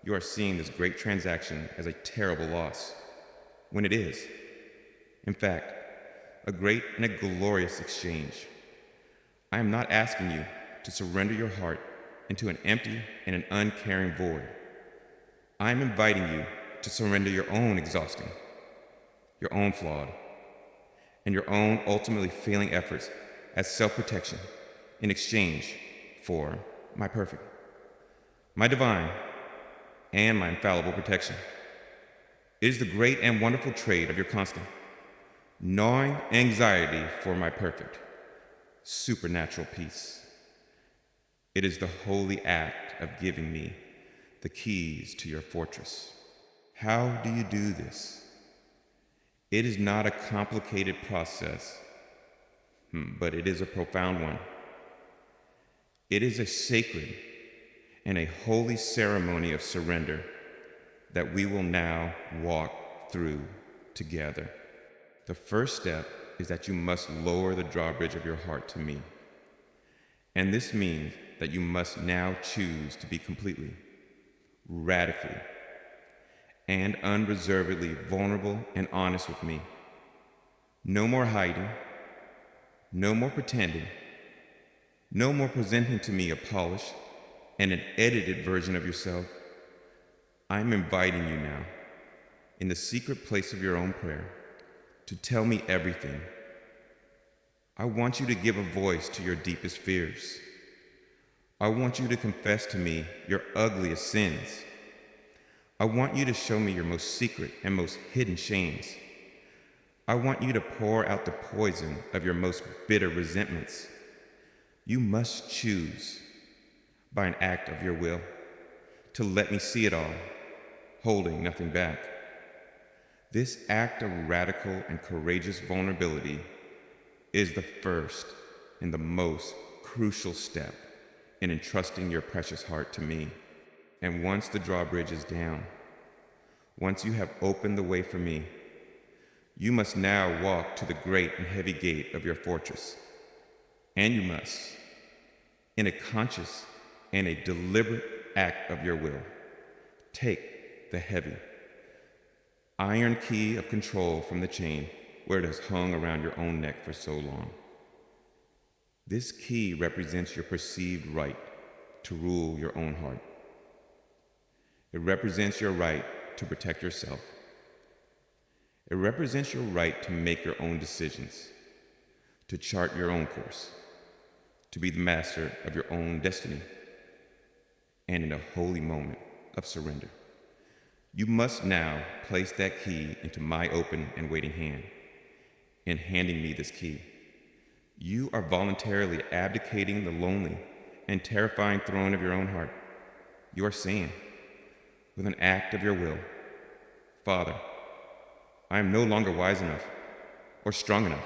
you are seeing this great transaction as a terrible loss, when it is, in fact, a great and a glorious exchange. I am not asking you to surrender your heart into an empty and an uncaring void. I am inviting you to surrender your own exhausting, your own flawed, and your own ultimately failing efforts as self-protection in exchange for my perfect, my divine, and my infallible protection. It is the great and wonderful trade of your constant, gnawing anxiety for my perfect, supernatural peace. It is the holy act of giving me the keys to your fortress. How do you do this? It is not a complicated process, but it is a profound one. It is a sacred and a holy ceremony of surrender that we will now walk through together. The first step is that you must lower the drawbridge of your heart to me. And this means that you must now choose to be completely, radically, and unreservedly vulnerable and honest with me. No more hiding, no more pretending, no more presenting to me a polished and an edited version of yourself. I'm inviting you now, in the secret place of your own prayer, to tell me everything. I want you to give a voice to your deepest fears. I want you to confess to me your ugliest sins. I want you to show me your most secret and most hidden shames. I want you to pour out the poison of your most bitter resentments. You must choose, by an act of your will, to let me see it all, holding nothing back. This act of radical and courageous vulnerability is the first and the most crucial step in entrusting your precious heart to me. And once the drawbridge is down, once you have opened the way for me, you must now walk to the great and heavy gate of your fortress. And you must, in a conscious and a deliberate act of your will, take the heavy, iron key of control from the chain where it has hung around your own neck for so long. This key represents your perceived right to rule your own heart. It represents your right to protect yourself. It represents your right to make your own decisions, to chart your own course, to be the master of your own destiny. And in a holy moment of surrender, You must now place that key into my open and waiting hand. In handing me this key, you are voluntarily abdicating the lonely and terrifying throne of your own heart. You are saying, with an act of your will, Father, I am no longer wise enough, or strong enough,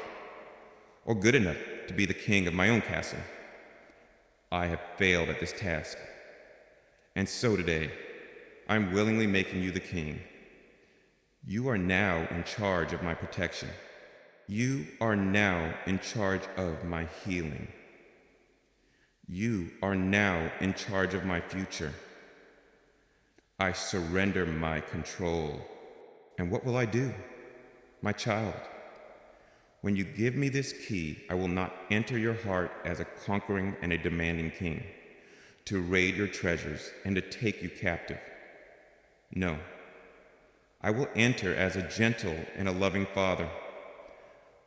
or good enough to be the king of my own castle. I have failed at this task. And so today, I am willingly making you the king. You are now in charge of my protection. You are now in charge of my healing. You are now in charge of my future. I surrender my control. And what will I do? My child, when you give me this key, I will not enter your heart as a conquering and a demanding king, to raid your treasures and to take you captive. No, I will enter as a gentle and a loving father.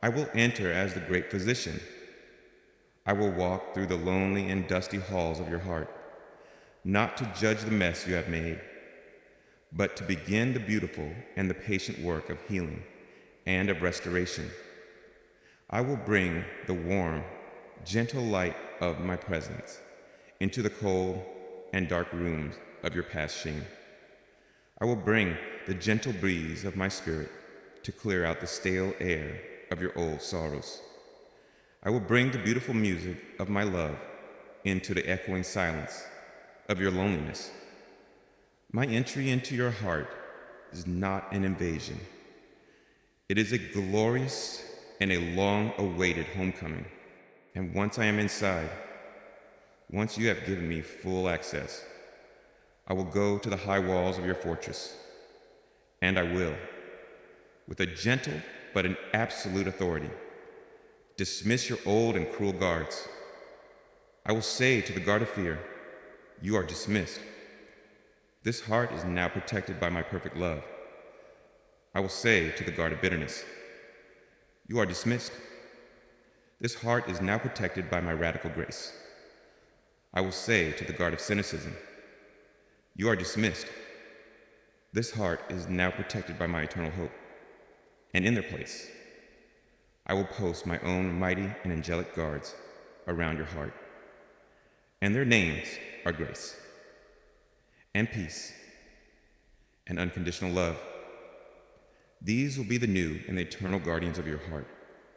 I will enter as the great physician. I will walk through the lonely and dusty halls of your heart, not to judge the mess you have made, but to begin the beautiful and the patient work of healing and of restoration. I will bring the warm, gentle light of my presence into the cold and dark rooms of your past shame. I will bring the gentle breeze of my spirit to clear out the stale air of your old sorrows. I will bring the beautiful music of my love into the echoing silence of your loneliness. My entry into your heart is not an invasion. It is a glorious and a long-awaited homecoming. And once I am inside, once you have given me full access, I will go to the high walls of your fortress, and I will, with a gentle but an absolute authority, dismiss your old and cruel guards. I will say to the guard of fear, you are dismissed. This heart is now protected by my perfect love. I will say to the guard of bitterness, you are dismissed. This heart is now protected by my radical grace. I will say to the guard of cynicism, you are dismissed. This heart is now protected by my eternal hope. And in their place, I will post my own mighty and angelic guards around your heart. And their names are grace, and peace, and unconditional love. These will be the new and the eternal guardians of your heart.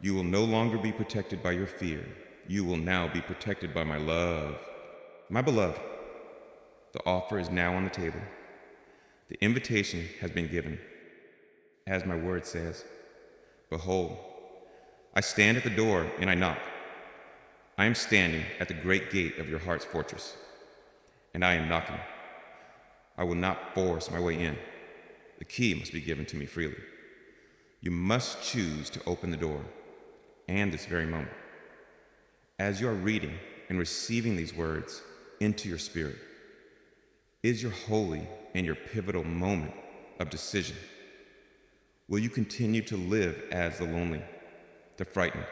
You will no longer be protected by your fear. You will now be protected by my love. My beloved, the offer is now on the table. The invitation has been given. As my word says, behold, I stand at the door and I knock. I am standing at the great gate of your heart's fortress, and I am knocking. I will not force my way in. The key must be given to me freely. You must choose to open the door, and this very moment. As you are reading and receiving these words into your spirit, is your holy and your pivotal moment of decision. Will you continue to live as the lonely, the frightened,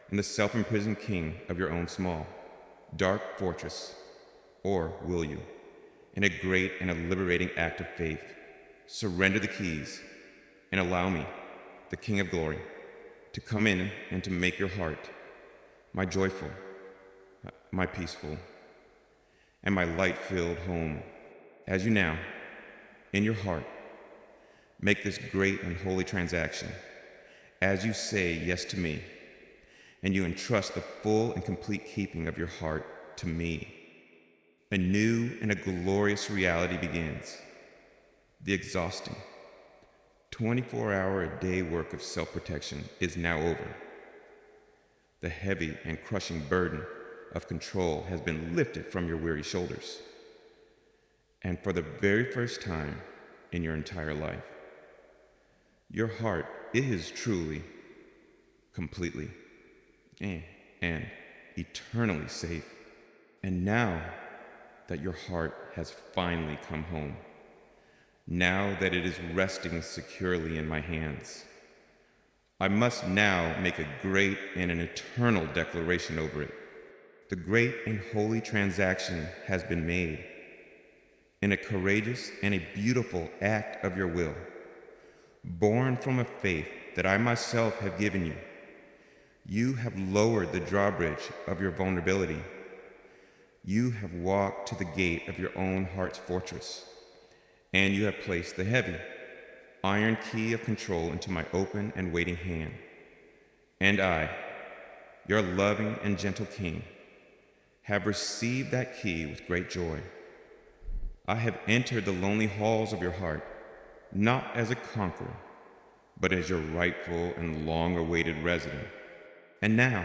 and the self-imprisoned king of your own small, dark fortress? Or will you, in a great and a liberating act of faith, surrender the keys and allow me, the King of Glory, to come in and to make your heart my joyful, my peaceful, and my light-filled home, as you now, in your heart, make this great and holy transaction, as you say yes to me, and you entrust the full and complete keeping of your heart to me. A new and a glorious reality begins. The exhausting, 24-hour-a-day work of self-protection is now over. The heavy and crushing burden of control has been lifted from your weary shoulders. And for the very first time in your entire life, your heart is truly, completely, and eternally safe. And now that your heart has finally come home, now that it is resting securely in my hands, I must now make a great and an eternal declaration over it. The great and holy transaction has been made, in a courageous and a beautiful act of your will, born from a faith that I myself have given you. You have lowered the drawbridge of your vulnerability. You have walked to the gate of your own heart's fortress, and you have placed the heavy, iron key of control into my open and waiting hand. And I, your loving and gentle King, have received that key with great joy. I have entered the lonely halls of your heart, not as a conqueror, but as your rightful and long-awaited resident. And now,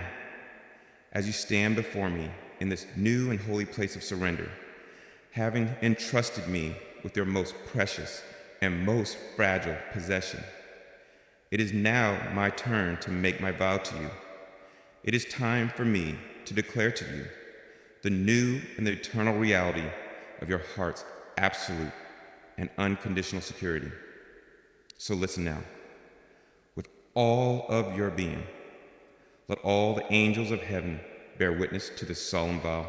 as you stand before me in this new and holy place of surrender, having entrusted me with your most precious and most fragile possession, it is now my turn to make my vow to you. It is time for me to declare to you the new and the eternal reality of your heart's absolute and unconditional security. So listen now. With all of your being, let all the angels of heaven bear witness to this solemn vow.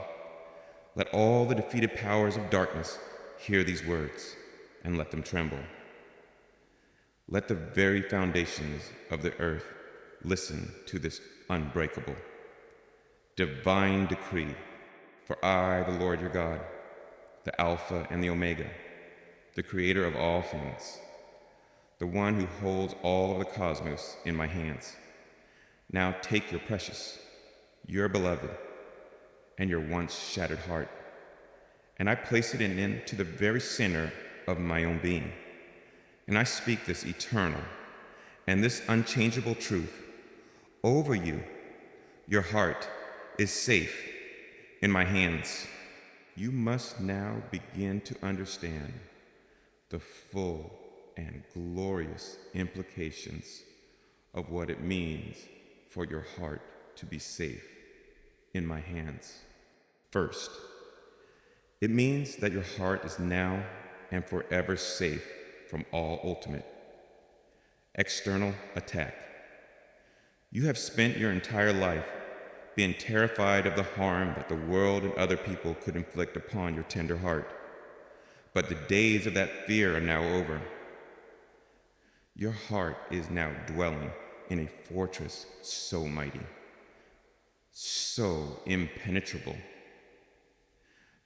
Let all the defeated powers of darkness hear these words and let them tremble. Let the very foundations of the earth listen to this unbreakable, divine decree. For I, the Lord your God, the Alpha and the Omega, the creator of all things, the one who holds all of the cosmos in my hands, now take your precious, your beloved, and your once shattered heart, and I place it into the very center of my own being. And I speak this eternal and this unchangeable truth over you. Your heart is safe in my hands. You must now begin to understand the full and glorious implications of what it means for your heart to be safe in my hands. First, it means that your heart is now and forever safe from all ultimate external attack. You have spent your entire life being terrified of the harm that the world and other people could inflict upon your tender heart. But the days of that fear are now over. Your heart is now dwelling in a fortress so mighty, so impenetrable,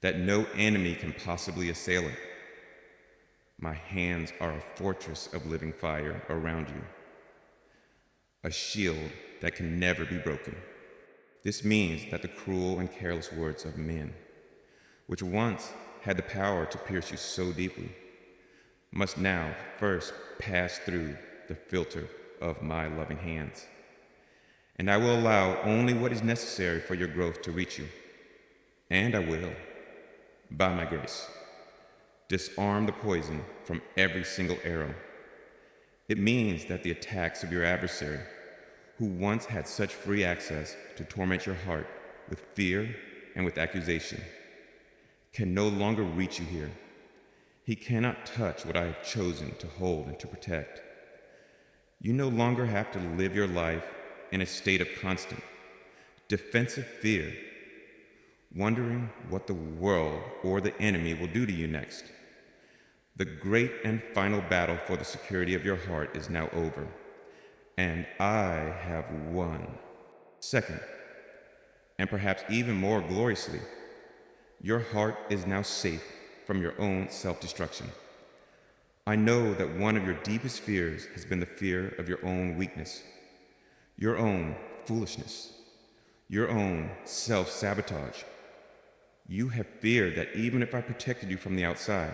that no enemy can possibly assail it. My hands are a fortress of living fire around you, a shield that can never be broken. This means that the cruel and careless words of men, which once had the power to pierce you so deeply, must now first pass through the filter of my loving hands. And I will allow only what is necessary for your growth to reach you. And I will, by my grace, disarm the poison from every single arrow. It means that the attacks of your adversary, who once had such free access to torment your heart with fear and with accusation, can no longer reach you here. He cannot touch what I have chosen to hold and to protect. You no longer have to live your life in a state of constant, defensive fear, wondering what the world or the enemy will do to you next. The great and final battle for the security of your heart is now over, and I have won. Second, and perhaps even more gloriously, your heart is now safe from your own self-destruction. I know that one of your deepest fears has been the fear of your own weakness, your own foolishness, your own self-sabotage. You have feared that even if I protected you from the outside,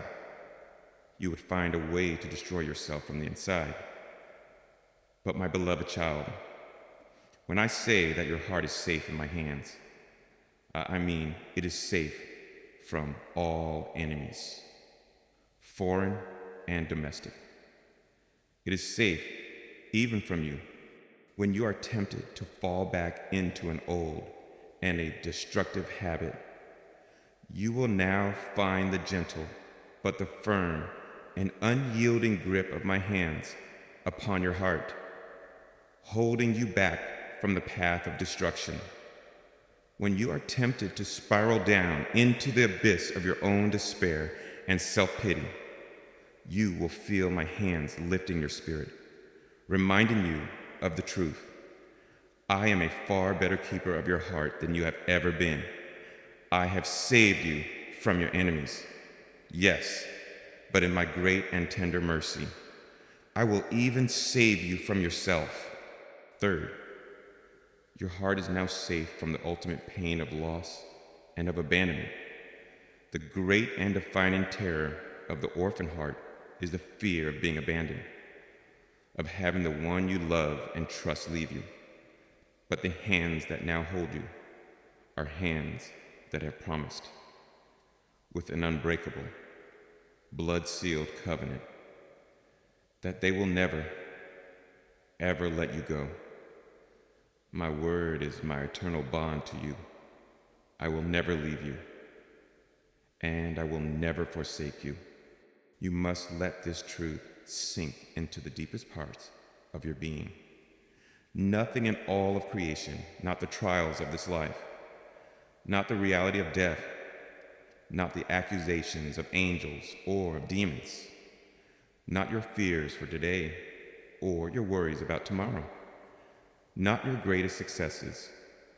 you would find a way to destroy yourself from the inside. But my beloved child, when I say that your heart is safe in my hands, I mean it is safe from all enemies, foreign and domestic. It is safe even from you when you are tempted to fall back into an old and a destructive habit. You will now find the gentle but the firm and unyielding grip of my hands upon your heart, holding you back from the path of destruction. When you are tempted to spiral down into the abyss of your own despair and self-pity, you will feel my hands lifting your spirit, reminding you of the truth. I am a far better keeper of your heart than you have ever been. I have saved you from your enemies. Yes, but in my great and tender mercy, I will even save you from yourself. Third, your heart is now safe from the ultimate pain of loss and of abandonment. The great and defining terror of the orphan heart is the fear of being abandoned, of having the one you love and trust leave you. But the hands that now hold you are hands that have promised, with an unbreakable, blood-sealed covenant, that they will never, ever let you go. My word is my eternal bond to you. I will never leave you, and I will never forsake you. You must let this truth sink into the deepest parts of your being. Nothing in all of creation, not the trials of this life, not the reality of death, not the accusations of angels or of demons, not your fears for today or your worries about tomorrow, not your greatest successes,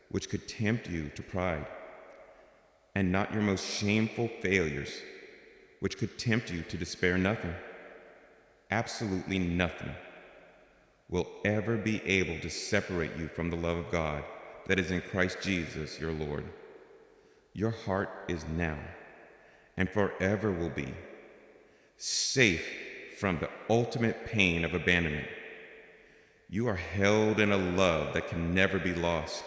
which could tempt you to pride, and not your most shameful failures, which could tempt you to despair. Nothing, absolutely nothing, will ever be able to separate you from the love of God that is in Christ Jesus your Lord. Your heart is now and forever will be safe from the ultimate pain of abandonment. You are held in a love that can never be lost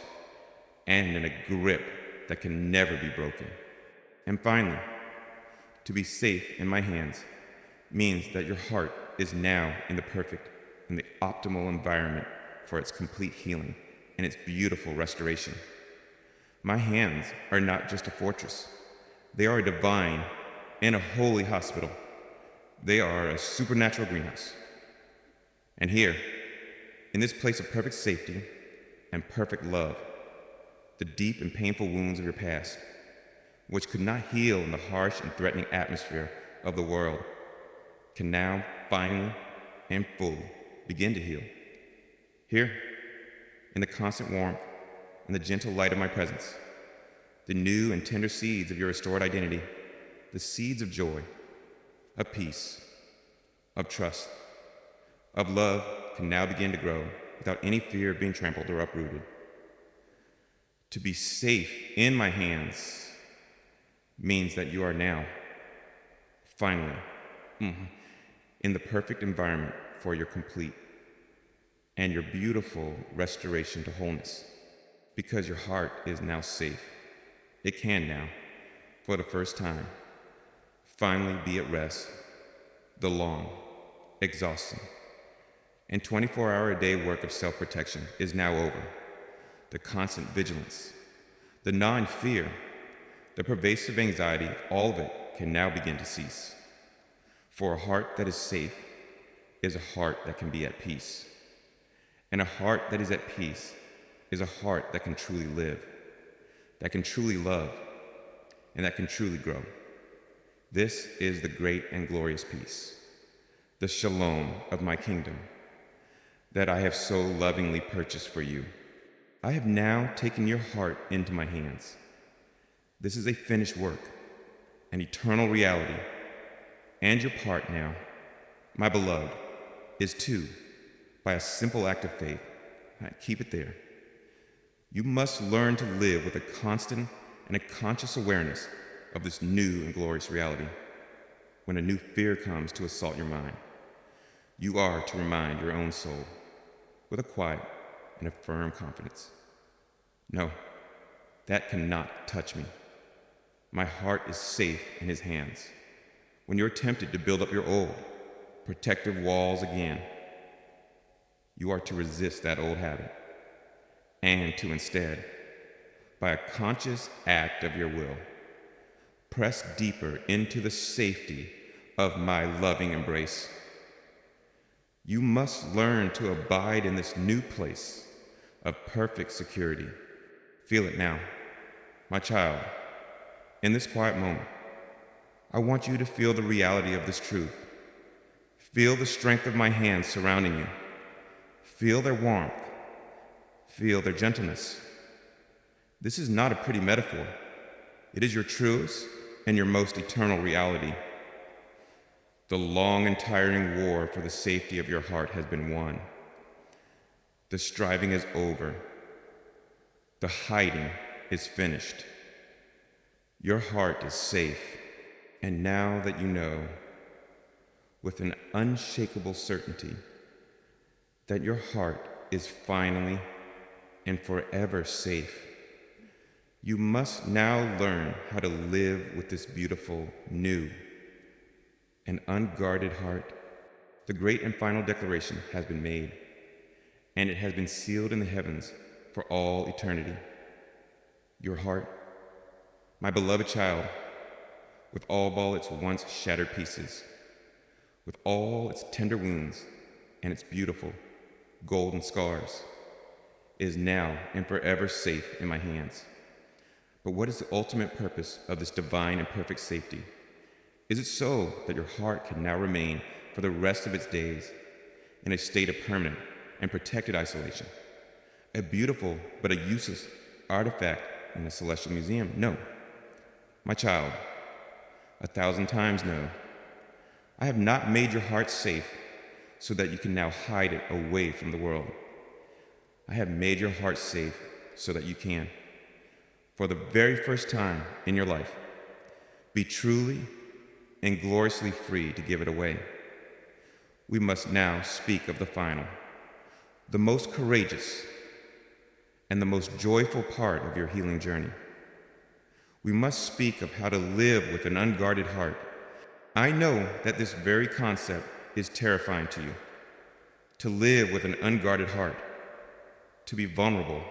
and in a grip that can never be broken. And finally, to be safe in my hands means that your heart is now in the perfect and the optimal environment for its complete healing and its beautiful restoration. My hands are not just a fortress. They are a divine and a holy hospital. They are a supernatural greenhouse. And here, in this place of perfect safety and perfect love, the deep and painful wounds of your past, which could not heal in the harsh and threatening atmosphere of the world, can now finally and fully begin to heal. Here, in the constant warmth and the gentle light of my presence, the new and tender seeds of your restored identity, the seeds of joy, of peace, of trust, of love can now begin to grow without any fear of being trampled or uprooted. To be safe in my hands means that you are now, finally, in the perfect environment for your complete and your beautiful restoration to wholeness. Because your heart is now safe, it can now, for the first time, finally be at rest. The long, exhausting, and 24-hour-a-day work of self-protection is now over. The constant vigilance, the gnawing fear, the pervasive anxiety, all of it can now begin to cease. For a heart that is safe is a heart that can be at peace. And a heart that is at peace is a heart that can truly live, that can truly love, and that can truly grow. This is the great and glorious peace, the shalom of my kingdom, that I have so lovingly purchased for you. I have now taken your heart into my hands. This is a finished work, an eternal reality, and your part now, my beloved, is too, by a simple act of faith. Keep it there. You must learn to live with a constant and a conscious awareness of this new and glorious reality. When a new fear comes to assault your mind, you are to remind your own soul with a quiet and a firm confidence. No, that cannot touch me. My heart is safe in his hands. When you're tempted to build up your old, protective walls again, you are to resist that old habit and to instead, by a conscious act of your will, press deeper into the safety of my loving embrace. You must learn to abide in this new place of perfect security. Feel it now, my child. In this quiet moment, I want you to feel the reality of this truth. Feel the strength of my hands surrounding you. Feel their warmth. Feel their gentleness. This is not a pretty metaphor. It is your truest and your most eternal reality. The long and tiring war for the safety of your heart has been won. The striving is over. The hiding is finished. Your heart is safe. And now that you know, with an unshakable certainty, that your heart is finally and forever safe, you must now learn how to live with this beautiful, new, and unguarded heart. The great and final declaration has been made, and it has been sealed in the heavens for all eternity. Your heart, my beloved child, with all its once shattered pieces, with all its tender wounds and its beautiful golden scars, is now and forever safe in my hands. But what is the ultimate purpose of this divine and perfect safety? Is it so that your heart can now remain for the rest of its days in a state of permanent and protected isolation, a beautiful but a useless artifact in a celestial museum? No. My child, 1,000 times no. I have not made your heart safe so that you can now hide it away from the world. I have made your heart safe so that you can, for the very first time in your life, be truly and gloriously free to give it away. We must now speak of the final, the most courageous, and the most joyful part of your healing journey. We must speak of how to live with an unguarded heart. I know that this very concept is terrifying to you. To live with an unguarded heart, to be vulnerable,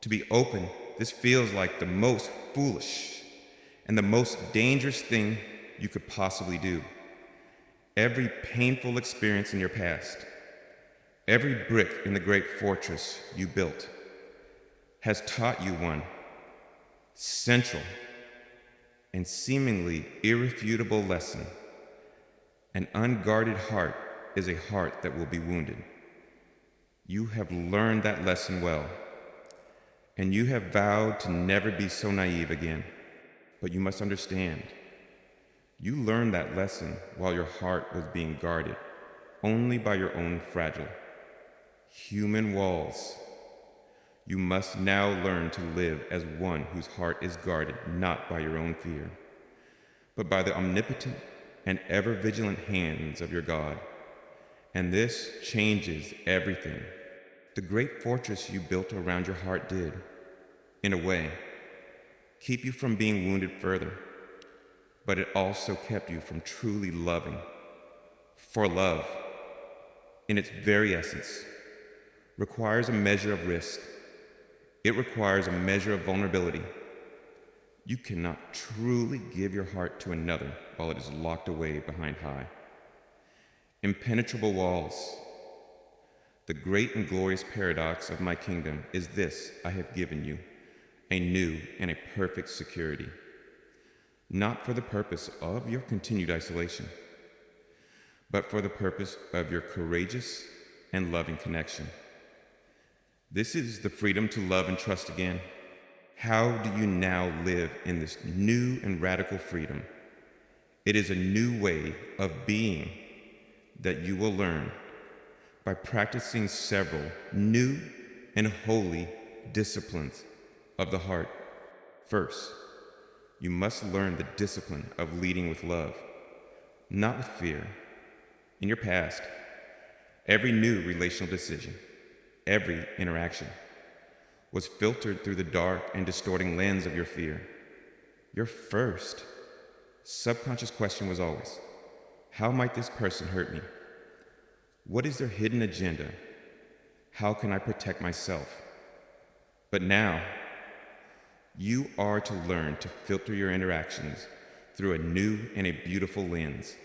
to be open, this feels like the most foolish and the most dangerous thing you could possibly do. Every painful experience in your past, every brick in the great fortress you built, has taught you one central and seemingly irrefutable lesson. An unguarded heart is a heart that will be wounded. You have learned that lesson well, and you have vowed to never be so naive again. But you must understand, you learned that lesson while your heart was being guarded only by your own fragile human walls. You must now learn to live as one whose heart is guarded not by your own fear, but by the omnipotent and ever-vigilant hands of your God. And this changes everything. The great fortress you built around your heart did, in a way, keep you from being wounded further, but it also kept you from truly loving. For love, in its very essence, requires a measure of risk. It requires a measure of vulnerability. You cannot truly give your heart to another while it is locked away behind high, impenetrable walls. The great and glorious paradox of my kingdom is this: I have given you a new and a perfect security, not for the purpose of your continued isolation, but for the purpose of your courageous and loving connection. This is the freedom to love and trust again. How do you now live in this new and radical freedom? It is a new way of being that you will learn by practicing several new and holy disciplines of the heart. First, you must learn the discipline of leading with love, not with fear. In your past, every new relational decision, every interaction, was filtered through the dark and distorting lens of your fear. Your first subconscious question was always, how might this person hurt me? What is their hidden agenda? How can I protect myself? But now, you are to learn to filter your interactions through a new and a beautiful lens,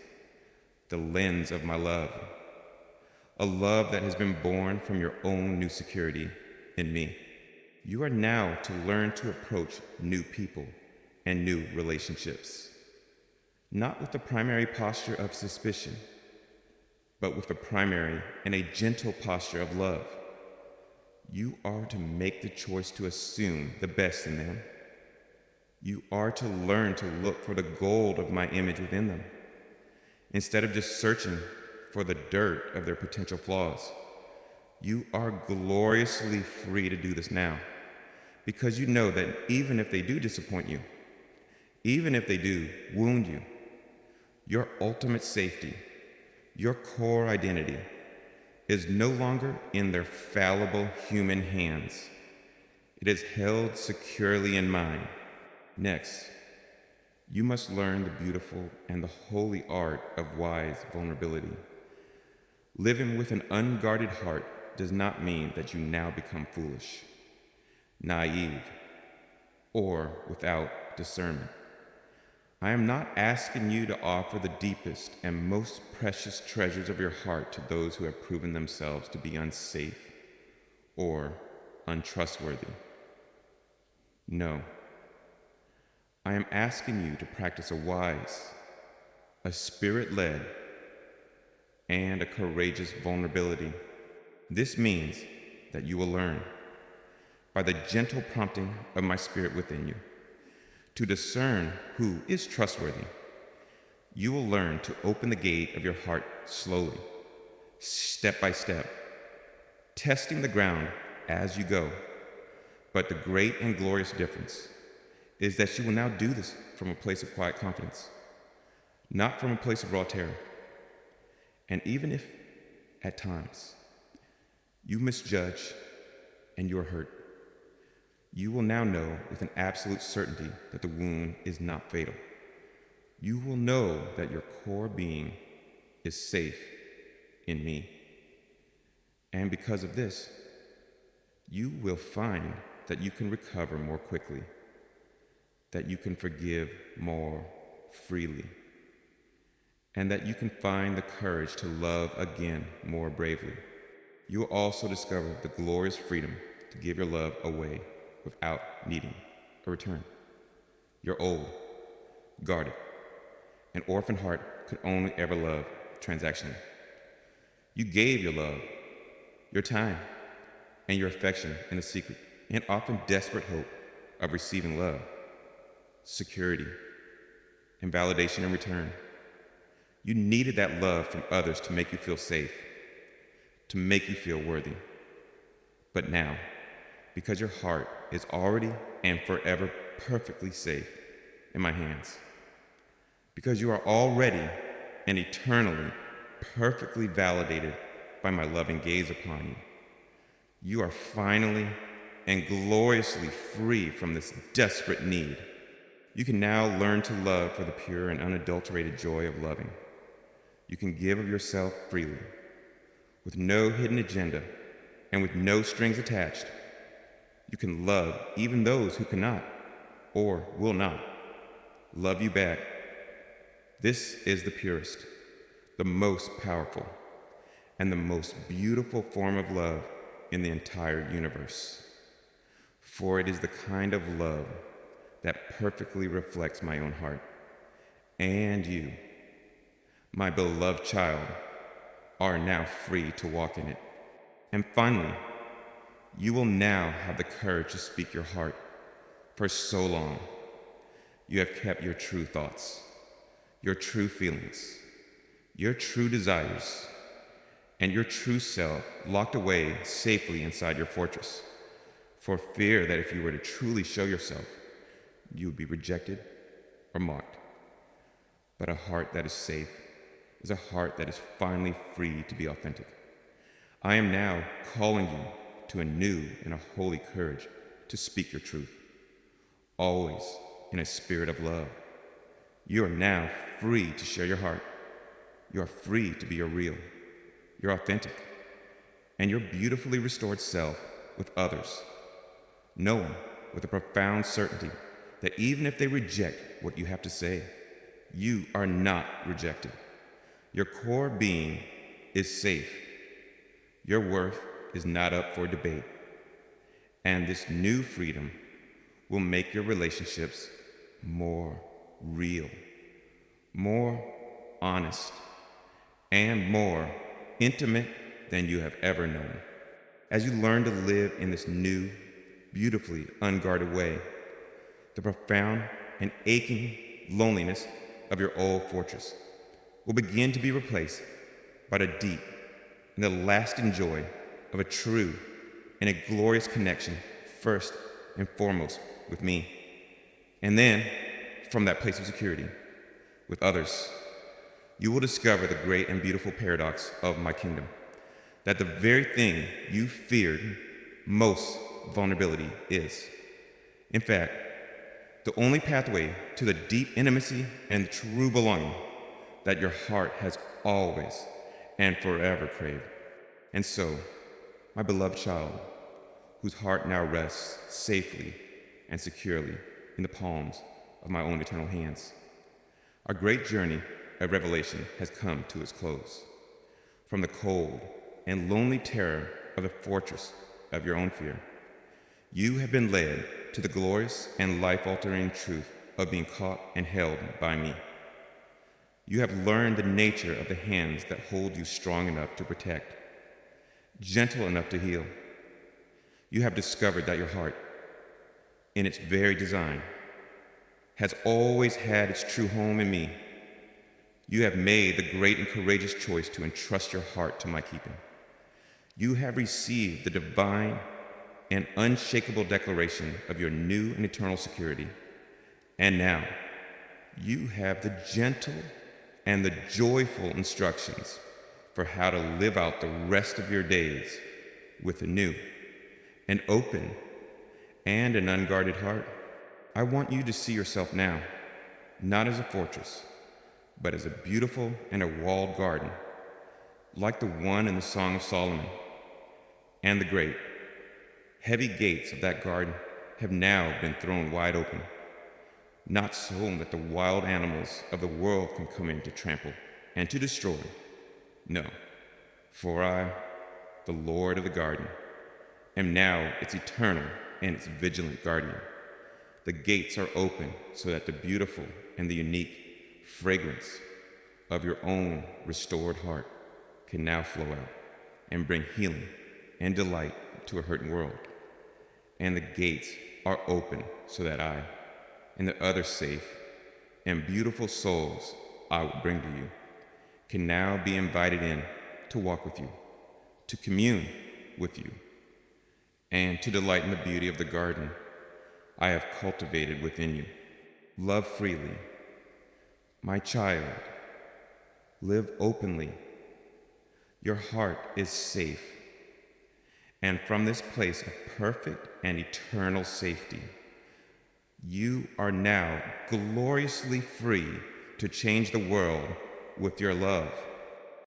the lens of my love, a love that has been born from your own new security in me. You are now to learn to approach new people and new relationships not with the primary posture of suspicion, but with the primary and a gentle posture of love. You are to make the choice to assume the best in them. You are to learn to look for the gold of my image within them, instead of just searching for the dirt of their potential flaws. You are gloriously free to do this now, because you know that even if they do disappoint you, even if they do wound you, your ultimate safety, your core identity, is no longer in their fallible human hands. It is held securely in mine. Next, you must learn the beautiful and the holy art of wise vulnerability. Living with an unguarded heart does not mean that you now become foolish, naive, or without discernment. I am not asking you to offer the deepest and most precious treasures of your heart to those who have proven themselves to be unsafe or untrustworthy. No. I am asking you to practice a wise, a spirit-led, and a courageous vulnerability. This means that you will learn, by the gentle prompting of my spirit within you, to discern who is trustworthy. You will learn to open the gate of your heart slowly, step by step, testing the ground as you go. But the great and glorious difference is that you will now do this from a place of quiet confidence, not from a place of raw terror. And even if, at times, you misjudge and you are hurt, you will now know with an absolute certainty that the wound is not fatal. You will know that your core being is safe in me. And because of this, you will find that you can recover more quickly, that you can forgive more freely, and that you can find the courage to love again more bravely. You will also discover the glorious freedom to give your love away without needing a return. Your old, guarded, and orphaned heart could only ever love transactionally. You gave your love, your time, and your affection in the secret and often desperate hope of receiving love, security, and validation in return. You needed that love from others to make you feel safe, to make you feel worthy. But now, because your heart is already and forever perfectly safe in my hands, because you are already and eternally perfectly validated by my loving gaze upon you, you are finally and gloriously free from this desperate need. You can now learn to love for the pure and unadulterated joy of loving. You can give of yourself freely, with no hidden agenda and with no strings attached. You can love even those who cannot or will not love you back. This is the purest, the most powerful, and the most beautiful form of love in the entire universe. For it is the kind of love that perfectly reflects my own heart. And you, my beloved child, are now free to walk in it. And finally, you will now have the courage to speak your heart. For so long, you have kept your true thoughts, your true feelings, your true desires, and your true self locked away safely inside your fortress, for fear that if you were to truly show yourself, you would be rejected or mocked. But a heart that is safe is a heart that is finally free to be authentic. I am now calling you to a new and a holy courage to speak your truth, always in a spirit of love. You are now free to share your heart. You are free to be your real, your authentic, and your beautifully restored self with others, knowing with a profound certainty that even if they reject what you have to say, you are not rejected. Your core being is safe. Your worth is not up for debate. And this new freedom will make your relationships more real, more honest, and more intimate than you have ever known. As you learn to live in this new, beautifully unguarded way, the profound and aching loneliness of your old fortress will begin to be replaced by the deep and the lasting joy of a true and a glorious connection, first and foremost with me, and then from that place of security with others. You will discover the great and beautiful paradox of my kingdom, that the very thing you feared most, vulnerability, is, in fact, the only pathway to the deep intimacy and true belonging that your heart has always and forever craved. And so, my beloved child, whose heart now rests safely and securely in the palms of my own eternal hands, our great journey of revelation has come to its close. From the cold and lonely terror of the fortress of your own fear, you have been led to the glorious and life-altering truth of being caught and held by me. You have learned the nature of the hands that hold you strong enough to protect, gentle enough to heal. You have discovered that your heart, in its very design, has always had its true home in me. You have made the great and courageous choice to entrust your heart to my keeping. You have received the divine and unshakable declaration of your new and eternal security. And now, you have the gentle and the joyful instructions for how to live out the rest of your days with a new, an open, and an unguarded heart. I want you to see yourself now, not as a fortress, but as a beautiful and a walled garden, like the one in the Song of Solomon. And the great, heavy gates of that garden have now been thrown wide open, not so that the wild animals of the world can come in to trample and to destroy. No, for I, the Lord of the garden, am now its eternal and its vigilant guardian. The gates are open so that the beautiful and the unique fragrance of your own restored heart can now flow out and bring healing and delight to a hurting world. And the gates are open so that I and the other safe and beautiful souls I will bring to you can now be invited in to walk with you, to commune with you, and to delight in the beauty of the garden I have cultivated within you. Love freely. My child, live openly. Your heart is safe. And from this place of perfect and eternal safety, you are now gloriously free to change the world with your love.